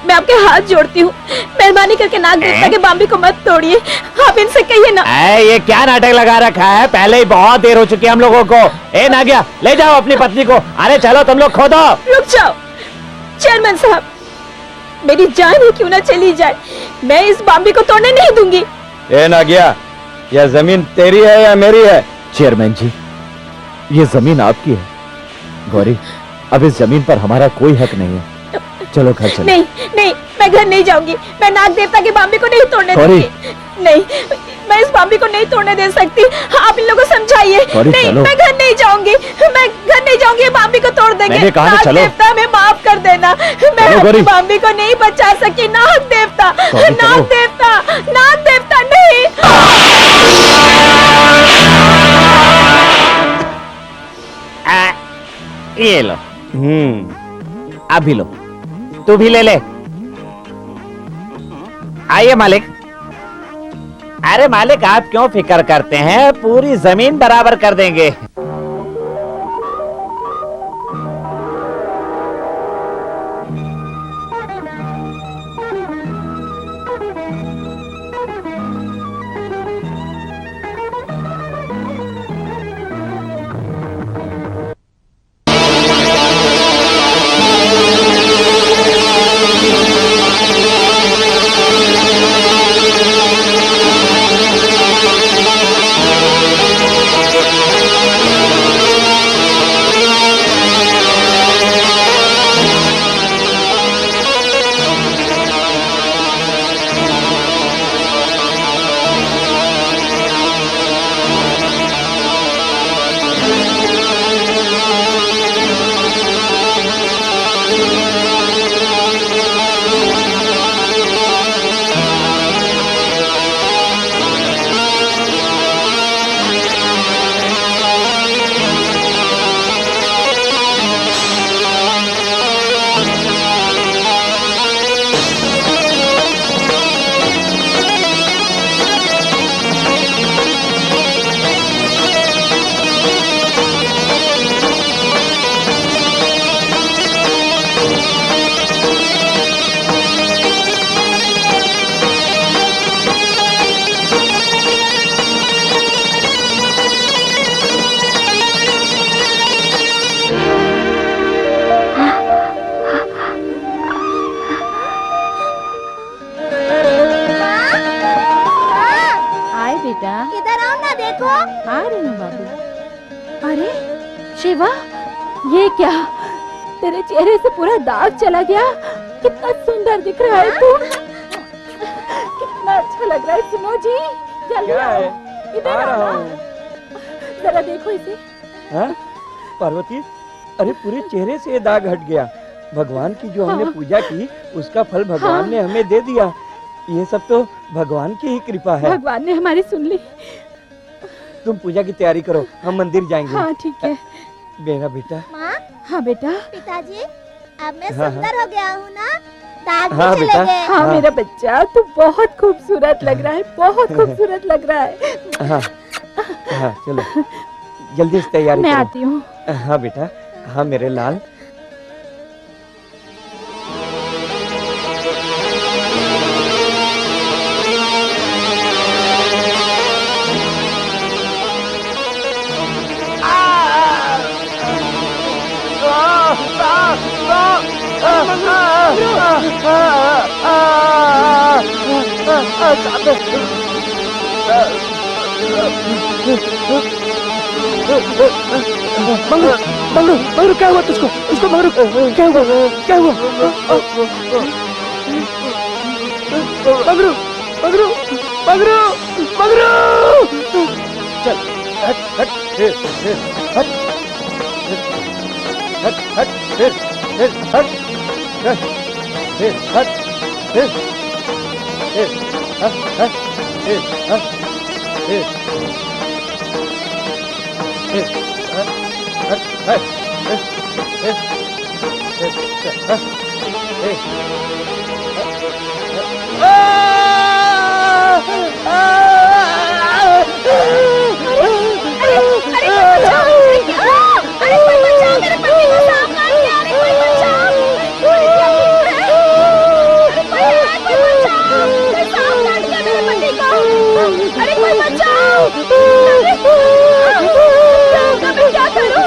Speaker 7: मैं आपके हाथ जोड़ती हूँ, मेहरबानी करके नाग देवता के बाम्बी को मत तोड़िए। आप इनसे कहिए ना।
Speaker 1: ये क्या नाटक लगा रखा है? पहले ही बहुत देर हो चुकी है हम लोगों को। ए नागिया, ले जाओ अपनी पत्नी को। अरे चलो, तुम लोग खोदो।
Speaker 7: रुक जाओ चेयरमैन साहब, मेरी जान ही क्यों ना चली जाए, मैं इस बाम्बी को तोड़ने नहीं दूंगी।
Speaker 3: ए नागिया, यह जमीन तेरी है या मेरी है?
Speaker 4: चेयरमैन जी, ये जमीन आपकी है। गौरी, अब इस जमीन पर हमारा कोई हक नहीं है। चलो घर चलो।
Speaker 7: नहीं नहीं, मैं घर नहीं जाऊंगी। मैं नाग देवता के बाम्बी को नहीं तोड़ने
Speaker 4: गौरी।
Speaker 7: दूंगी। नहीं, मैं इस बाम्बी को नहीं तोड़ने दे सकती। आप इन लोगों को समझाइए।
Speaker 4: गौरी,
Speaker 7: नहीं,
Speaker 4: चलो।
Speaker 7: मैं घर नहीं जाऊंगी। मैं घर नहीं जाऊंगी, ये बाम्बी को तोड़ देंगे।
Speaker 4: मैंने कहा ना,
Speaker 7: नाग
Speaker 4: चलो।
Speaker 7: देवता, हमें माफ कर देना। मैं
Speaker 4: चलो,
Speaker 7: अपनी
Speaker 4: गौरी।
Speaker 7: बाम्बी को नहीं बचा सकी। नाग देवता,
Speaker 4: गौरी,
Speaker 7: नाग
Speaker 4: चलो।
Speaker 7: देवता, नाग देवता नहीं।
Speaker 1: ये लो, अभी लो, तू भी ले ले। आइए मालिक। अरे मालिक, आप क्यों फिक्र करते हैं? पूरी जमीन बराबर कर देंगे।
Speaker 6: इधर आओ ना, देखो।
Speaker 2: हाँ रेनू बाबू। अरे शिवा, ये क्या? तेरे चेहरे से पूरा दाग चला गया। कितना सुंदर दिख रहा है तू। कितना अच्छा लग रहा है। सुनो जी, जल्दी आओ, इधर आओ ना। जरा देखो इसे।
Speaker 3: हाँ? पार्वती, अरे पूरे चेहरे से ये दाग हट गया। भगवान की जो हमने पूजा की उसका फल भगवान ने हमें दे दिया। ये सब तो भगवान की ही कृपा है।
Speaker 2: भगवान ने हमारी सुन ली।
Speaker 3: तुम पूजा की तैयारी करो, हम मंदिर जाएंगे।
Speaker 2: हाँ ठीक है।
Speaker 3: मेरा बेटा।
Speaker 6: माँ,
Speaker 2: हाँ बेटा।
Speaker 6: पिताजी, अब मैं
Speaker 3: हाँ,
Speaker 6: सुंदर हो गया हूँ ना? दाग भी
Speaker 3: हाँ,
Speaker 6: चले
Speaker 3: बेटा।
Speaker 6: गए।
Speaker 2: हाँ मेरा बच्चा, तू बहुत खूबसूरत लग रहा है, बहुत खूबसूरत लग रहा है।
Speaker 3: हाँ, हाँ, चलो जल्दी से तैयारी
Speaker 2: मैं
Speaker 3: करो।
Speaker 2: आती हूँ।
Speaker 3: हाँ बेटा, हाँ मेरे लाल।
Speaker 8: मंगरू मंगरू मंगरू क्या हुआ तुझको तुझको मंगरू क्या हुआ क्या हुआ मंगरू मंगरू मंगरू मंगरू चल हट हट हट हट हट हट हट हट
Speaker 6: अरे कोई बचाओ! मैं क्या करूं?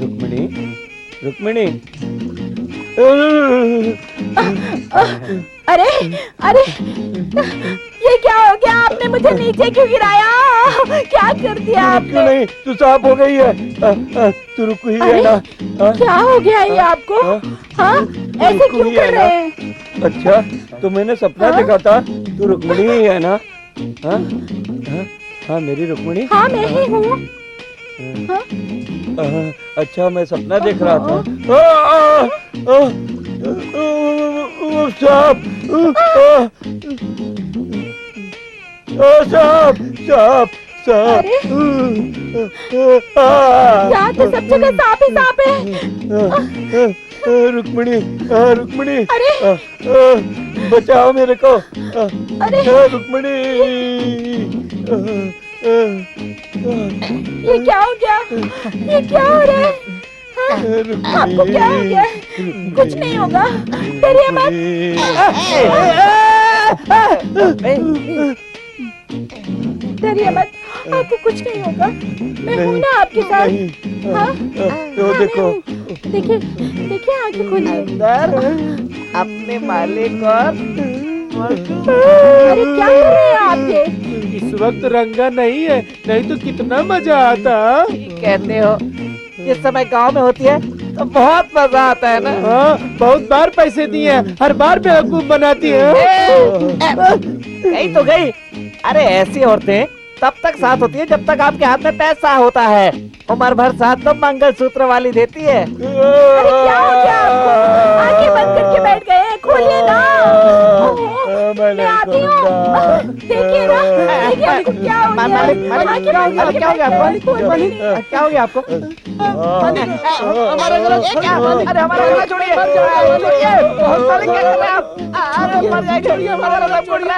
Speaker 3: रुक्मिणी रुक्मिणी
Speaker 2: अरे अरे ये क्या हो गया? आपने मुझे नीचे क्यों गिराया? क्या कर दिया आपने?
Speaker 3: नहीं तू साफ हो गई है तू रुक ही है ना
Speaker 2: क्या हो गया ये आपको? हाँ ऐसे क्यों कर रहे हैं?
Speaker 3: अच्छा तो मैंने सपना देखा था तू रुक्मिणी ही है ना हाँ हाँ मेरी रुक्मिणी
Speaker 2: हाँ मैं ही हूँ।
Speaker 3: अच्छा मैं सपना देख रहा था सांप सांप सांप सांप
Speaker 2: यहाँ तो सब जगह सांप ही सांप है।
Speaker 3: रुक्मिणी रुक्मिणी
Speaker 2: अरे
Speaker 3: बचाओ मेरे को
Speaker 2: अरे
Speaker 3: रुक्मिणी
Speaker 2: ये क्या हो गया? ये क्या हो रहा है? हाँ? आपको क्या हो गया? कुछ नहीं होगा, डरिए मत। डरिए मत, आपको कुछ नहीं होगा। मैं हूँ ना आपके साथ। हाँ?
Speaker 3: तो देखो
Speaker 2: देखिए देखिए आंखें खोलिए।
Speaker 1: अपने मालिक और
Speaker 2: अरे क्या कर रहे हैं आप ये?
Speaker 8: इस वक्त रंगा नहीं है, नहीं तो कितना मजा आता।
Speaker 1: कहते हो ये समय गांव में होती है तो बहुत मजा आता है ना।
Speaker 8: हाँ बहुत बार पैसे दिए हैं, हर बार बेवकूफ बनाती है।
Speaker 1: गई तो गई। अरे ऐसी औरतें तब तक साथ होती है जब तक आपके हाथ में पैसा होता है। उम्र भर साथ तो मंगलसूत्र वाली देती है।
Speaker 2: अरे क्या हो गया आपको? आंखें बंद करके बैठ गए हैं, खोलिए ना। मैं आती हूँ। देखिए ना, देखिए आपको क्या हो गया? आंखें बंद करके
Speaker 1: क्या हो गया
Speaker 2: बैठ गए, खोलिए नहीं।
Speaker 1: क्या हो गया आपको? हमारा गला क्या? अरे हमारा गला छोड़िए छोड़िए। बहुत सारे क्या कर रहे हैं आप? अरे मर जाएंगे। छोड़िए हमारा गला छोड़िए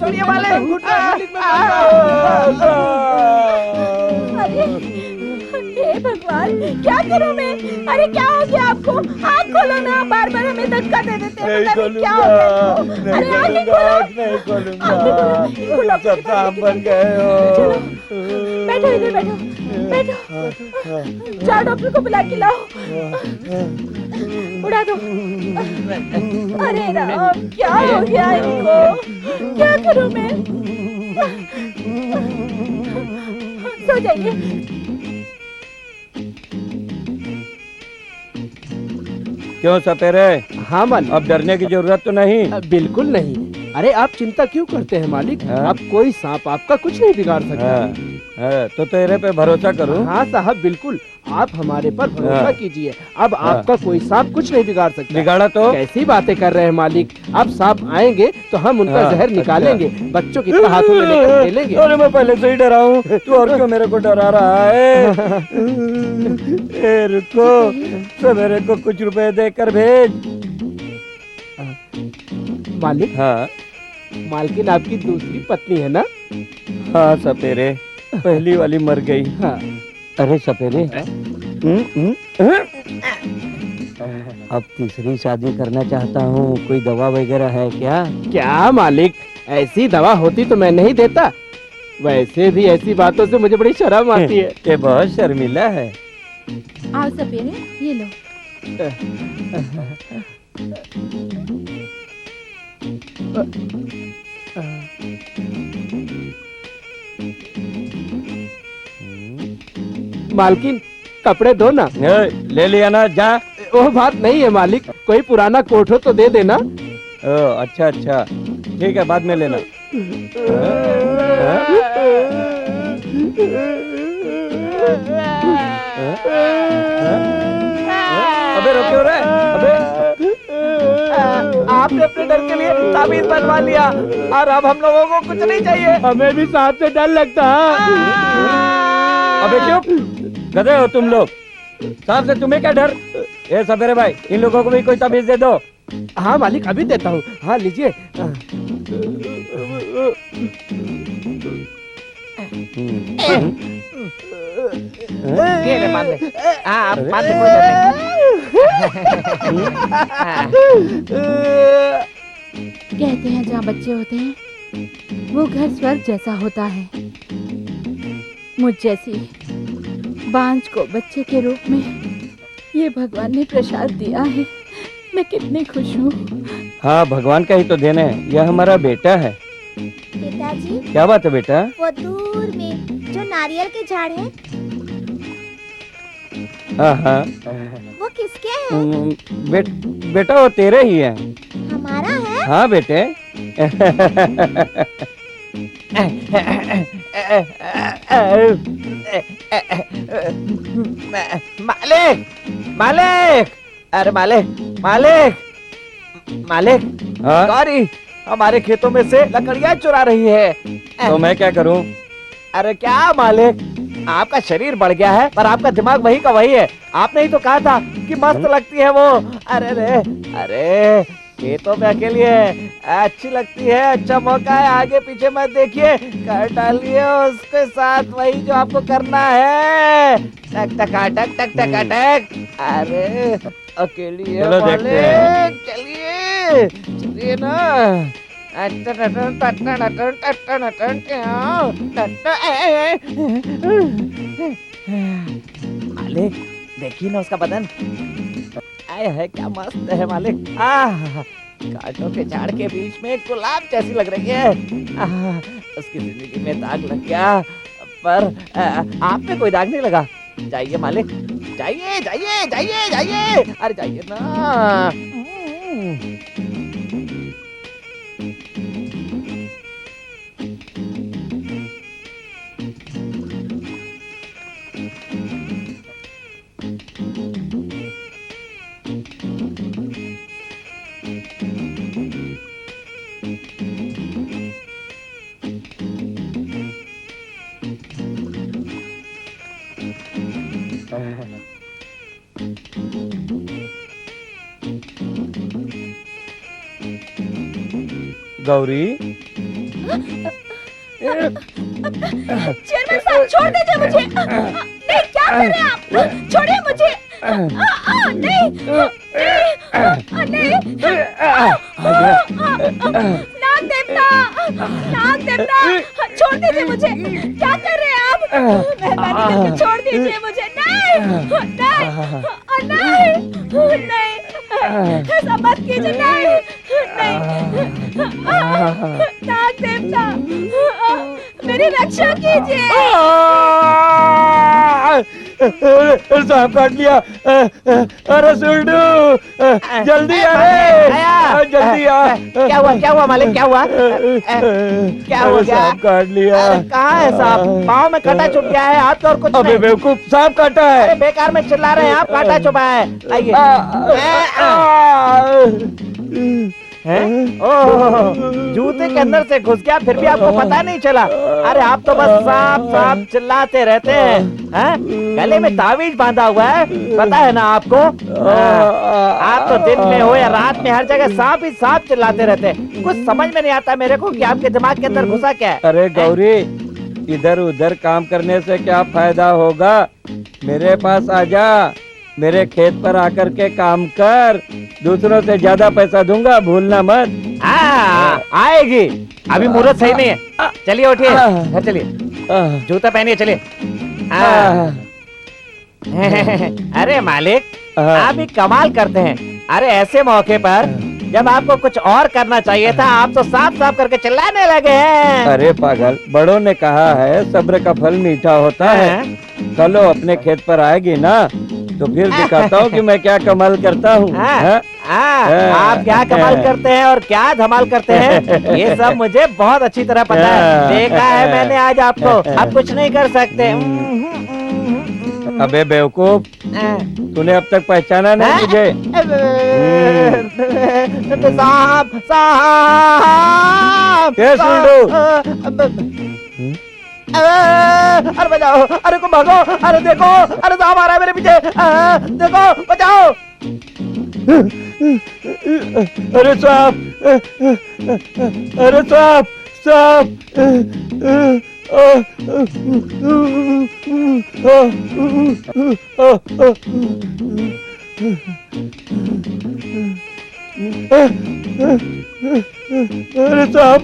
Speaker 1: छोड़िए मालिक।
Speaker 2: हे भगवान क्या करूं मैं? अरे क्या हो गया आपको? आँख खोलो ना, बार बार हमें धक्का दे देते हैं। पता नहीं क्या हो गया आपको? अरे आँखें खोलो।
Speaker 3: नहीं खोलूंगा
Speaker 2: आँखें खोलो।
Speaker 3: सब सांप बन गए हो।
Speaker 2: बैठो इधर बैठो बैठो। जाओ डॉक्टर को बुला के लाओ। उड़ा दो। अरे राम क्या हो गया इनको? क्या करूं मैं? सो जाइए।
Speaker 3: क्यों सपेरे?
Speaker 8: हाँ मालिक।
Speaker 3: अब डरने की जरूरत तो नहीं।
Speaker 8: बिल्कुल नहीं। अरे आप चिंता क्यों करते हैं मालिक?
Speaker 3: हाँ?
Speaker 8: अब कोई सांप आपका कुछ नहीं बिगाड़ सकता।
Speaker 3: तो तेरे पे भरोसा करूं?
Speaker 8: हाँ साहब बिल्कुल, आप हमारे पर भरोसा
Speaker 3: हाँ।
Speaker 8: कीजिए। अब आपका कोई सांप कुछ नहीं बिगाड़ सकता।
Speaker 3: बिगाड़ा तो?
Speaker 8: कैसी बातें कर रहे हैं मालिक? अब सांप आएंगे तो हम उनका
Speaker 3: हाँ,
Speaker 8: जहर निकालेंगे, बच्चों की तरह हाथों में लेकर खेलेंगे।
Speaker 3: अरे मैं पहले से ही डरा हूँ, तू और क्यों मेरे को डरा रहा है? ए रुको, सवेरे को कुछ रुपए देकर भेज।
Speaker 8: मालिक
Speaker 3: हाँ
Speaker 8: मालकिन आपकी दूसरी पत्नी है ना?
Speaker 3: हाँ सपेरे, पहली वाली मर गई।
Speaker 8: हाँ।
Speaker 3: अरे सपेरे अब तीसरी शादी करना चाहता हूँ, कोई दवा वगैरह है क्या?
Speaker 8: क्या मालिक, ऐसी दवा होती तो मैं नहीं देता। वैसे भी ऐसी बातों से मुझे बड़ी शर्म आती है।
Speaker 3: ये बहुत शर्मिला है।
Speaker 2: आओ सपेरे, ये लो।
Speaker 8: मालकिन, कपड़े दो ना।
Speaker 3: ले लिया ना, जा।
Speaker 8: वो बात नहीं है मालिक, कोई पुराना कोट हो तो दे देना।
Speaker 3: अच्छा अच्छा, ठीक है, बाद में लेना। अबे रुक क्यों रहे? अबे
Speaker 1: आपने अपने डर के लिए ताबीज बनवा लिया और अब हम लोगों को कुछ नहीं चाहिए।
Speaker 8: हमें भी सांप से डर लगता है।
Speaker 3: अबे चुप, गधे हो तुम लोग। सांप से तुम्हें क्या डर? ये सवेरे भाई, इन लोगों को भी कोई ताबीज दे दो।
Speaker 8: हाँ मालिक, अभी देता हूँ। हाँ लीजिए।
Speaker 1: ये ले बांध दे। आप बांध दे।
Speaker 2: कहते हैं जहाँ बच्चे होते हैं वो घर स्वर्ग जैसा होता है। मुझ जैसी बांझ को बच्चे के रूप में ये भगवान ने प्रसाद दिया है। मैं कितनी खुश हूँ।
Speaker 3: हाँ, भगवान का ही तो देना है। यह हमारा बेटा है।
Speaker 6: पिताजी,
Speaker 3: क्या बात है बेटा?
Speaker 6: वो दूर में जो नारियल के झाड़ है,
Speaker 3: हाँ हाँ,
Speaker 6: वो किसके हैं?
Speaker 3: बेटा वो तेरे ही है।
Speaker 6: हमारा है?
Speaker 3: हाँ बेटे।
Speaker 1: मालिक, मालिक, अरे मालिक, मालिक, मालिक,
Speaker 3: हाँ?
Speaker 1: गौरी हमारे खेतों में से लकड़ियाँ चुरा रही है।
Speaker 3: तो मैं क्या करूं?
Speaker 1: अरे क्या मालिक, आपका शरीर बढ़ गया है पर आपका दिमाग वही का वही है। आपने ही तो कहा था कि मस्त लगती है वो। अरे रे, अरे खेतों में अकेली है, अच्छी लगती है, अच्छा मौका है, आगे पीछे मत देखिए, कर डालिए उसके साथ वही जो आपको करना है। टक टक टक टक टक टक। अरे अकेली है
Speaker 3: चलो देखते हैं।
Speaker 1: मालिक, चलिए चलिए ना। मालिक देखिए ना उसका बदन, आए है क्या मस्त है मालिक। कांटों के झाड़ के बीच में एक गुलाब जैसी लग रही है। उसकी जिंदगी में दाग लग गया पर आप पे कोई दाग नहीं लगा। जाइए मालिक, जाइए जाइए जाइए जाइए, अरे जाइए ना।
Speaker 3: गौरी,
Speaker 7: चेयरमैन साहब, छोड़ दीजिए मुझे। नहीं, क्या कर रहे हैं आप? छोड़िए मुझे। नहीं, नहीं, नाग देवता, नाग देवता, छोड़ दीजिए मुझे। क्या कर रहे हैं आप? मेहरबानी करके छोड़ दीजिए मुझे। नहीं, नहीं, नहीं, नहीं, ऐसा मत कीजिए। नहीं, नहीं, नाग देवता, मेरी रक्षा कीजिए।
Speaker 3: सांप काट लिया। अरे सुल्डू, जल्दी आ रे, जल्दी आ।
Speaker 1: क्या हुआ, क्या हुआ मालिक, क्या हुआ? क्या हो गया?
Speaker 3: सांप काट लिया।
Speaker 1: कहाँ है सांप? पाँव में कांटा चुभ गया है, हाथ और कुछ
Speaker 3: अबे
Speaker 1: नहीं।
Speaker 3: बेवकूफ, सांप काटा है।
Speaker 1: अरे बेकार में चिल्ला रहे हैं आप, कांटा चुभा है। आइए। हैं? ओह, जूते के अंदर से घुस गया फिर भी आपको पता नहीं चला। अरे आप तो बस सांप सांप चिल्लाते रहते हैं। गले में तावीज बांधा हुआ है, पता है ना आपको? आप तो दिन में हो या रात में हर जगह सांप ही सांप चिल्लाते रहते हैं। कुछ समझ में नहीं आता मेरे को कि आपके दिमाग के अंदर घुसा क्या है।
Speaker 3: अरे गौरी, इधर उधर काम करने से क्या फायदा होगा? मेरे पास आजा, मेरे खेत पर आकर के काम कर, दूसरों से ज्यादा पैसा दूंगा, भूलना मत।
Speaker 1: आएगी, अभी मुहूर्त सही नहीं है। चलिए उठिए, घर चलिए, जूता पहनिए, चलिए। अरे मालिक, आप भी कमाल करते हैं। अरे ऐसे मौके पर जब आपको कुछ और करना चाहिए था, आप तो साफ साफ करके चिल्लाने लगे हैं।
Speaker 3: अरे पागल, बड़ों ने कहा है सब्र का फल मीठा होता है। चलो अपने खेत पर आएगी ना, तो फिर दिखाता हूँ कि मैं क्या कमाल करता हूँ।
Speaker 1: आप क्या कमाल करते हैं और क्या धमाल करते हैं, ये सब मुझे बहुत अच्छी तरह पता है। देखा है मैंने आज आपको। आप कुछ नहीं कर सकते।
Speaker 3: अबे बेवकूफ, तूने अब तक पहचाना नहीं मुझे?
Speaker 1: साहब साहब,
Speaker 3: ये सुल्लू।
Speaker 1: अरे बचाओ, अरे को भागो, अरे देखो, अरे साहब आ रहा है मेरे पीछे, देखो बचाओ।
Speaker 3: अरे साहब, अरे साहब, साहब। अरे साहब,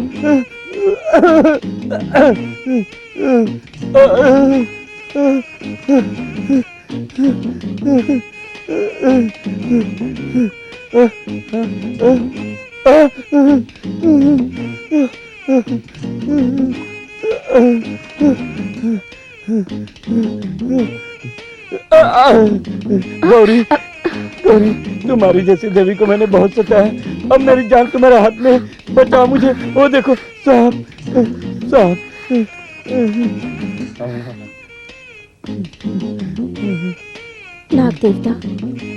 Speaker 3: गौरी, गौरी, तुम्हारी जैसी देवी को मैंने बहुत सताया। अब मेरी जान तुम्हारे हाथ में, बचाओ मुझे। वो देखो साहब, साहब।
Speaker 7: नाग देवता,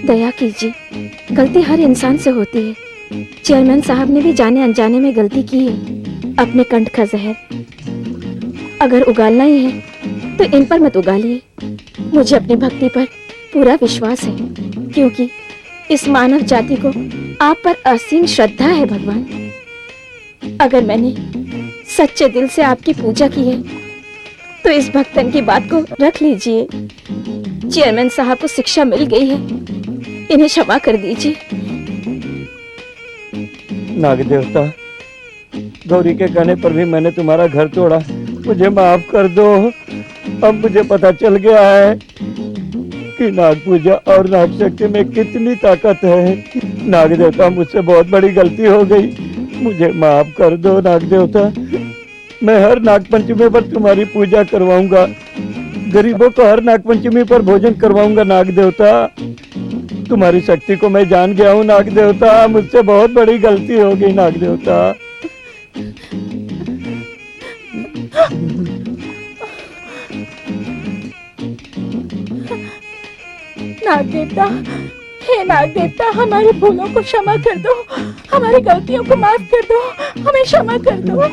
Speaker 7: दया कीजिए, गलती हर इंसान से होती है। चेयरमैन साहब ने भी जाने अनजाने में गलती की है। अपने कंठ का जहर अगर उगालना ही है तो इन पर मत उगालिए। मुझे अपनी भक्ति पर पूरा विश्वास है, क्योंकि इस मानव जाति को आप पर असीम श्रद्धा है भगवान। अगर मैंने सच्चे दिल से आपकी पूजा की है तो इस भक्तन की बात को रख लीजिए। चेयरमैन साहब को शिक्षा मिल गई है, इन्हें क्षमा कर दीजिए।
Speaker 3: नाग देवता, गौरी के कहने पर भी मैंने तुम्हारा घर तोड़ा, मुझे माफ कर दो। अब मुझे पता चल गया है कि नाग पूजा और नाग शक्ति में कितनी ताकत है। नाग देवता, मुझसे बहुत बड़ी गलती हो गई, मुझे माफ कर दो नाग देवता। मैं हर नाग पंचमी पर तुम्हारी पूजा करवाऊंगा, गरीबों को हर नाग पंचमी पर भोजन करवाऊंगा नाग देवता। तुम्हारी शक्ति को मैं जान गया हूँ नाग देवता, मुझसे बहुत बड़ी गलती हो गई नाग देवता।
Speaker 2: नाग देवता, हे नाग देवता, हमारी भूलों को क्षमा कर दो, हमारी गलतियों को माफ कर दो, हमें क्षमा कर दो।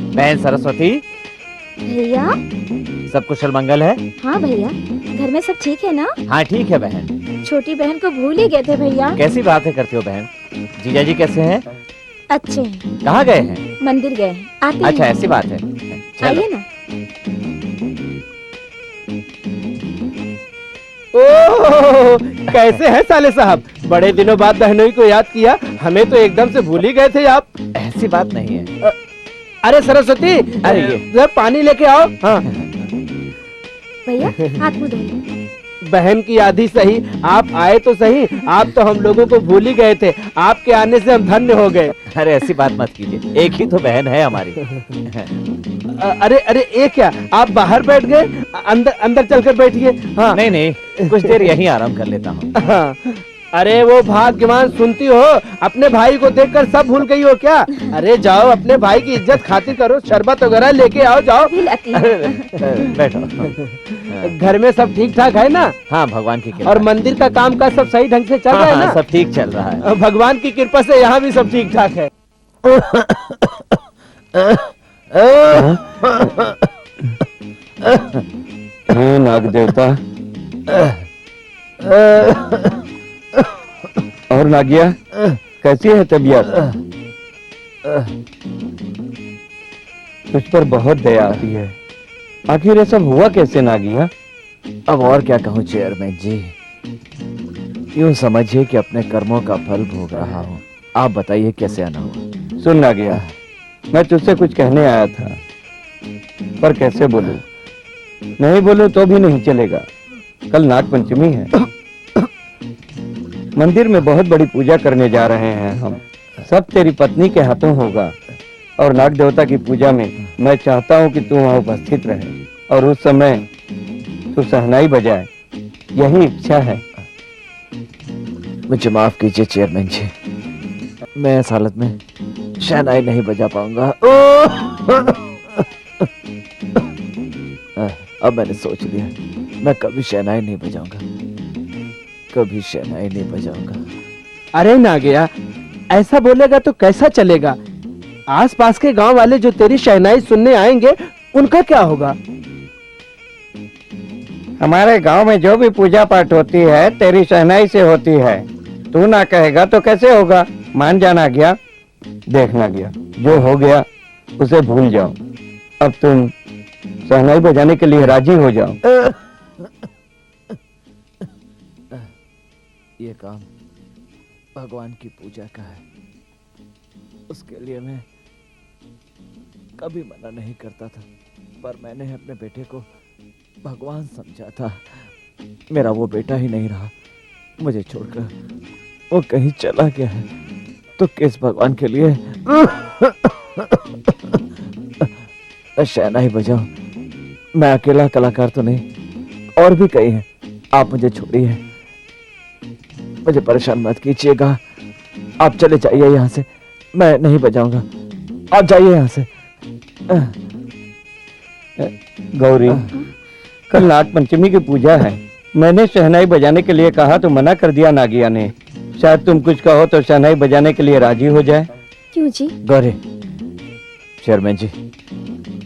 Speaker 1: बहन सरस्वती,
Speaker 6: भैया।
Speaker 1: सब कुशल मंगल है?
Speaker 6: हाँ भैया, घर में सब ठीक है ना?
Speaker 1: हाँ ठीक है बहन।
Speaker 6: छोटी बहन को भूल ही गए थे भैया।
Speaker 1: कैसी बातें करती हो बहन? जीजा जी कैसे हैं?
Speaker 6: अच्छे हैं।
Speaker 1: कहाँ गए हैं?
Speaker 6: मंदिर गए हैं, आते हैं।
Speaker 1: अच्छा ऐसी बात है,
Speaker 6: आइए ना।
Speaker 8: ओह, कैसे हैं साले साहब? बड़े दिनों बाद बहनोई को याद किया, हमें तो एकदम से भूल ही गए थे आप।
Speaker 1: ऐसी बात नहीं है।
Speaker 8: अरे सरस्वती,
Speaker 1: अरे ये
Speaker 8: जरा पानी लेके आओ। हाँ,
Speaker 6: भैया हाथ मुंह धो लो।
Speaker 8: बहन की याद ही सही, आप आए तो सही, आप तो हम लोगों को भूल ही गए थे। आपके आने से हम धन्य हो गए।
Speaker 1: अरे ऐसी बात मत कीजिए, एक ही तो बहन है हमारी।
Speaker 8: अरे अरे, ये क्या, आप बाहर बैठ गए? अंदर अंदर चलकर बैठिए। हाँ
Speaker 1: नहीं नहीं, कुछ देर यहीं आराम कर लेता हूँ।
Speaker 8: हाँ। अरे वो भाग्यवान, सुनती हो, अपने भाई को देखकर सब भूल गई हो क्या? अरे जाओ, अपने भाई की इज्जत खातिर करो, शरबत वगैरह लेके आओ, जाओ।
Speaker 1: बैठो।
Speaker 8: घर में सब ठीक ठाक है ना?
Speaker 1: हाँ भगवान की कृपा।
Speaker 8: और मंदिर का काम का सब सही ढंग से चल रहा है ना?
Speaker 1: सब ठीक चल रहा है।
Speaker 8: भगवान की कृपा से यहाँ भी सब ठीक ठाक है।
Speaker 3: हे नाग देवता। और नागिया कैसी है तबीयत? तुझ पर बहुत दया आती है। आखिर ये सब हुआ कैसे नागिया?
Speaker 4: अब और क्या कहूँ चेयरमैन जी, यूं समझिए कि अपने कर्मों का फल भोग रहा हूँ। आप बताइए कैसे आना हुआ?
Speaker 3: सुन नागिया, मैं तुझसे कुछ कहने आया था, पर कैसे बोलूं? नहीं बोलूं तो भी नहीं चलेगा। कल नाग पंचमी है, मंदिर में बहुत बड़ी पूजा करने जा रहे हैं हम। सब तेरी पत्नी के हाथों होगा, और नाग देवता की पूजा में मैं चाहता हूं कि तू वहां उपस्थित रहे और उस समय तू शहनाई बजाए। यही इच्छा है।
Speaker 4: मुझे माफ कीजिए चेयरमैन जी, मैं इस हालत में शहनाई नहीं बजा पाऊंगा। अब मैंने सोच लिया, मैं कभी शहनाई नहीं बजाऊंगा, कभी शहनाई नहीं बजाऊंगा।
Speaker 8: अरे नागिया, ऐसा बोलेगा तो कैसा चलेगा? आसपास के गांव वाले जो तेरी शहनाई सुनने आएंगे, उनका क्या होगा?
Speaker 3: हमारे गांव में जो भी पूजा पाठ होती है तेरी शहनाई से होती है। तू ना कहेगा तो कैसे होगा? मान जाना गया। देखना गया, जो हो गया उसे भूल जाओ। अब तुम शहनाई बजाने के लिए राजी हो जाओ।
Speaker 4: ये काम भगवान की पूजा का है, उसके लिए मैं कभी मना नहीं करता था, पर मैंने अपने बेटे को भगवान समझा था। मेरा वो बेटा ही नहीं रहा, मुझे छोड़कर वो कहीं चला गया है, तो किस भगवान के लिए शहनाई बजाओ? मैं अकेला कलाकार तो नहीं, और भी कई हैं। आप मुझे छोड़िए, मुझे परेशान मत कीजिएगा। आप चले जाइए यहाँ से, मैं नहीं बजाऊंगा। आप जाइए यहाँ से।
Speaker 3: गौरी, कल नाग पंचमी की पूजा है। मैंने शहनाई बजाने के लिए कहा तो मना कर दिया नागिया ने। शायद तुम कुछ कहो तो शहनाई बजाने के लिए राजी हो जाए।
Speaker 6: क्यों जी?
Speaker 4: गौरी, चेयरमैन जी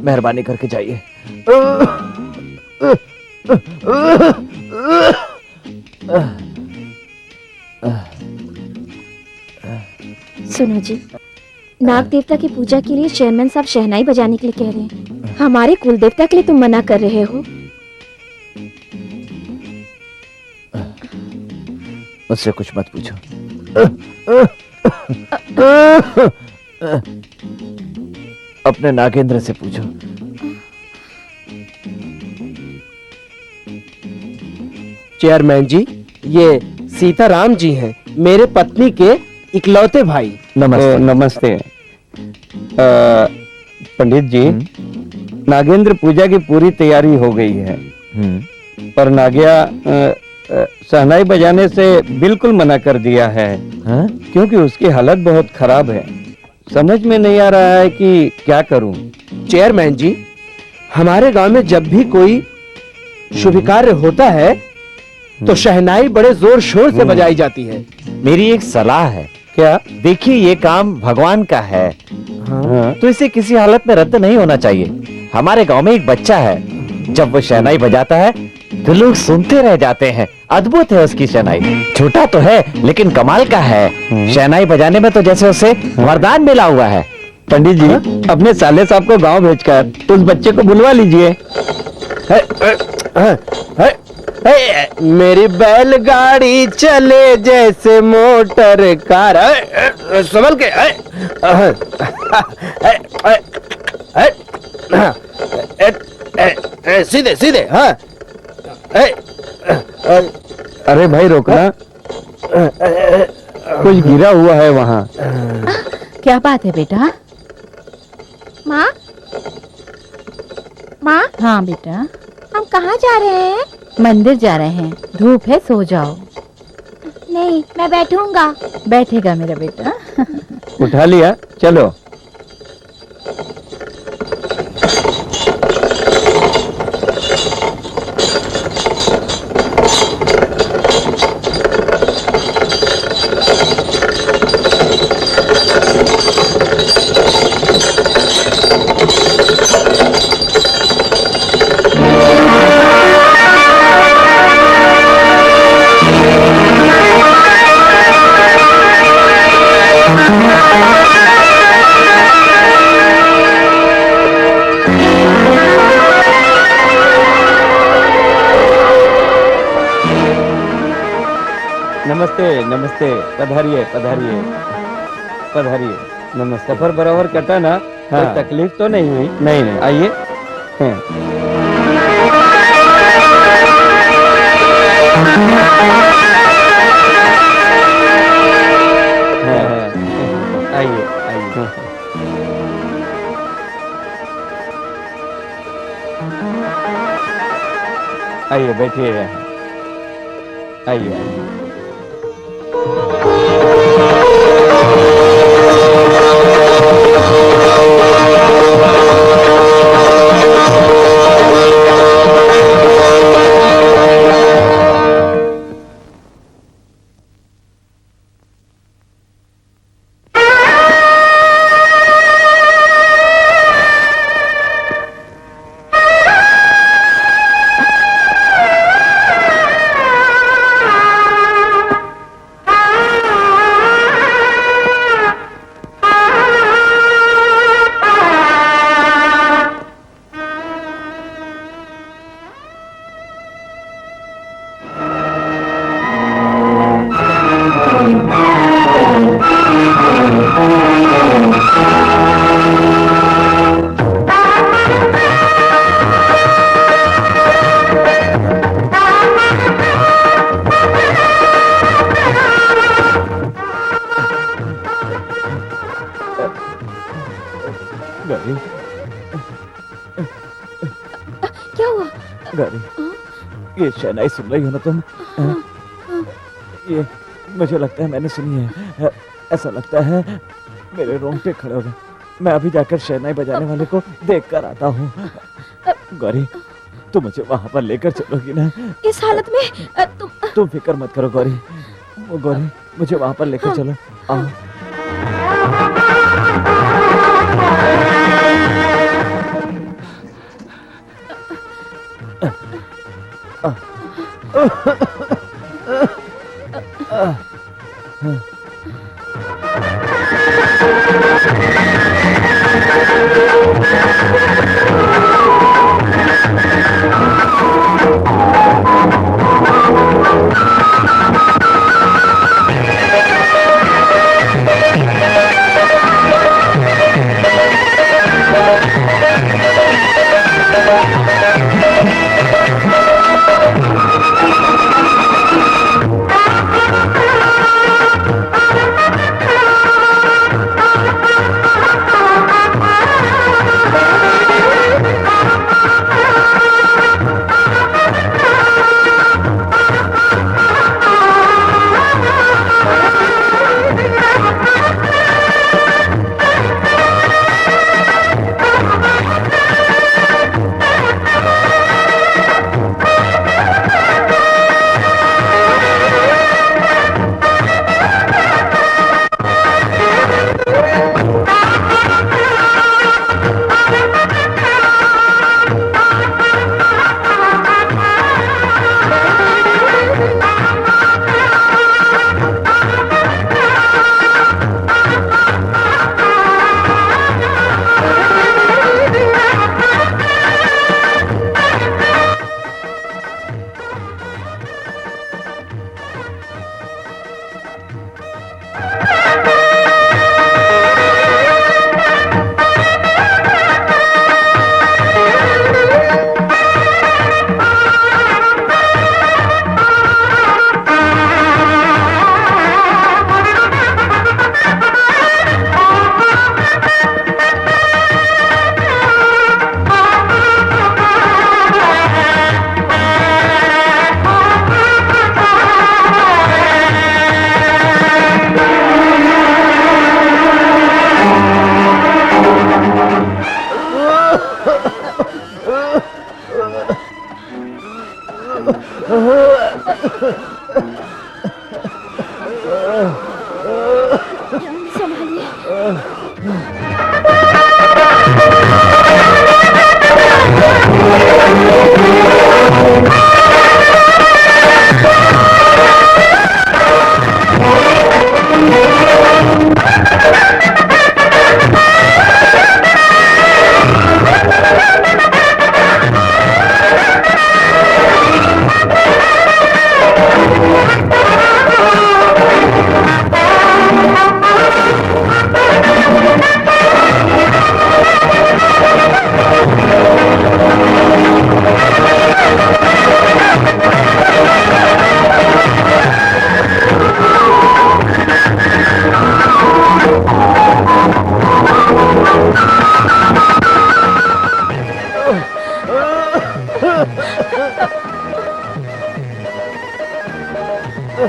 Speaker 4: मेहरबानी करके जाइए।
Speaker 6: सुनो जी, नाग देवता की पूजा के लिए चेयरमैन साहब शहनाई बजाने के लिए कह रहे हैं। हमारे कुल देवता के लिए तुम मना कर रहे हो।
Speaker 4: मुझसे कुछ मत पूछो। अपने नागेंद्र से पूछो।
Speaker 8: चेयरमैन जी, ये सीताराम जी हैं, मेरे पत्नी के इकलौते भाई।
Speaker 4: नमस्ते।
Speaker 3: नमस्ते। पंडित जी, नागेंद्र पूजा की पूरी तैयारी हो गई है, पर नागिया शहनाई बजाने से बिल्कुल मना कर दिया है।
Speaker 4: हाँ?
Speaker 3: क्योंकि उसकी हालत बहुत खराब है। समझ में नहीं आ रहा है कि क्या करूं।
Speaker 8: चेयरमैन जी, हमारे गांव में जब भी कोई शुभ कार्य होता है तो शहनाई बड़े जोर शोर से बजाई जाती है।
Speaker 1: मेरी एक सलाह है।
Speaker 3: क्या?
Speaker 1: देखिए, ये काम भगवान का है,
Speaker 3: हाँ।
Speaker 1: तो इसे किसी हालत में रद्द नहीं होना चाहिए। हमारे गांव में एक बच्चा है, जब वो शहनाई बजाता है तो लोग सुनते रह जाते हैं। अद्भुत है उसकी शहनाई। छोटा तो है लेकिन कमाल का है। शहनाई बजाने में तो जैसे उसे वरदान मिला हुआ है।
Speaker 3: पंडित जी, अपने साले साहब को गांव भेजकर उस बच्चे को बुलवा लीजिए।
Speaker 8: मेरी बैलगाड़ी चले जैसे मोटर कार। संभल के। सीधे सीधे। हाँ।
Speaker 3: अरे भाई रोकना, कुछ गिरा हुआ है वहाँ।
Speaker 2: क्या बात है बेटा?
Speaker 6: माँ, माँ,
Speaker 2: हाँ बेटा,
Speaker 6: हम कहाँ जा रहे हैं?
Speaker 2: मंदिर जा रहे हैं। धूप है, सो जाओ।
Speaker 6: नहीं, मैं बैठूंगा।
Speaker 2: बैठेगा मेरा बेटा।
Speaker 3: उठा लिया, चलो। नमस्ते नमस्ते, पधारिए पधारिए पधारिए। नमस्ते। सफर बराबर कटा ना?
Speaker 4: हाँ।
Speaker 3: कोई तकलीफ तो नहीं हुई?
Speaker 4: नहीं नहीं।
Speaker 3: आइए। हाँ। आइए आइए। आइए बैठिए। आइए आइए। गौरी,
Speaker 6: क्या हुआ?
Speaker 4: गौरी, ये शहनाई सुन रही हो ना तुम? ये मुझे लगता है मैंने सुनी है। ऐसा लगता है मेरे रोंगटे खड़े हो गए। मैं अभी जाकर शहनाई बजाने वाले को देख कर आता हूँ। गौरी, तुम मुझे वहां पर लेकर चलोगी ना?
Speaker 6: इस हालत में
Speaker 4: तुम फिक्र मत करो गौरी। गौरी, मुझे वहां पर लेकर चलो। आओ। ये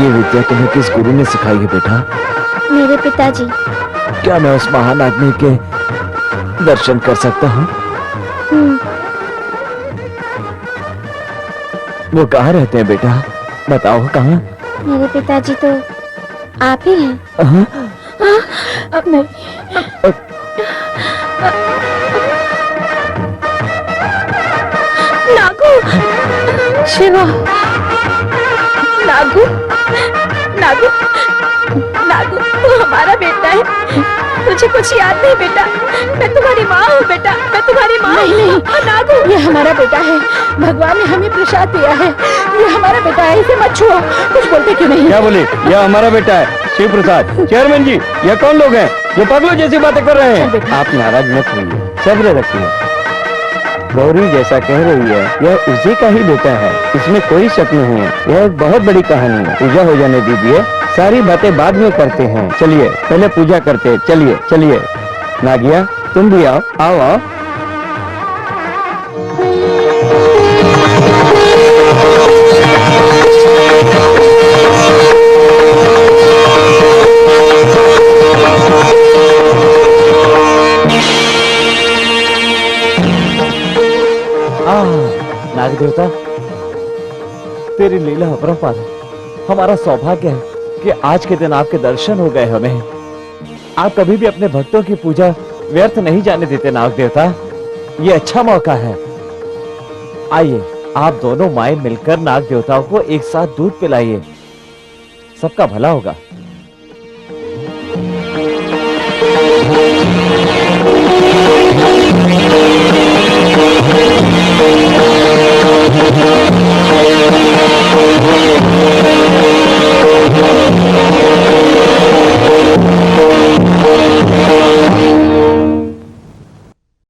Speaker 4: विद्या तुम्हें किस गुरु ने सिखाई है बेटा?
Speaker 6: मेरे पिताजी।
Speaker 4: क्या मैं उस महान आदमी के दर्शन कर सकता हूँ? वो कहाँ रहते हैं बेटा? बताओ कहाँ?
Speaker 6: मेरे पिताजी तो आप ही हैं।
Speaker 2: अब नहीं।
Speaker 7: नागू,
Speaker 2: शिवा,
Speaker 7: नागू, नागू, नागू, तू हमारा बेटा है। तुझे कुछ याद नहीं बेटा? मैं तुम्हारी माँ हूँ बेटा, मैं तुम्हारी माँ
Speaker 2: नहीं,
Speaker 7: हूँ।
Speaker 2: नहीं।
Speaker 7: नागू,
Speaker 2: ये हमारा बेटा है। भगवान ने हमें प्रसाद दिया है। ये हमारा बेटा है, इसे मत छुओ। कुछ बोलते क्यों नहीं?
Speaker 3: क्या बोले? यह हमारा बेटा है, शिव प्रसाद। चेयरमैन जी, यह कौन लोग हैं जो पागलों जैसी बातें कर रहे
Speaker 2: चल बेटा।
Speaker 3: हैं? आप नाराज मत होइए, सब्र रखिए। गौरी जैसा कह रही है, यह उसी का ही बेटा है, इसमें कोई शक नहीं है। यह एक बहुत बड़ी कहानी है। पूजा हो जाने दीजिए, सारी बातें बाद में करते हैं। चलिए पहले पूजा करते हैं। चलिए चलिए। नागिया तुम भी आओ, आओ आओ।
Speaker 4: नाग देवता, तेरी लीला अपरंपार है। हमारा सौभाग्य है कि आज के दिन आपके दर्शन हो गए हमें। आप कभी भी अपने भक्तों की पूजा व्यर्थ नहीं जाने देते नाग देवता। ये अच्छा मौका है। आइए, आप दोनों माएं मिलकर नाग देवताओं को एक साथ दूध पिलाइए। सबका भला होगा।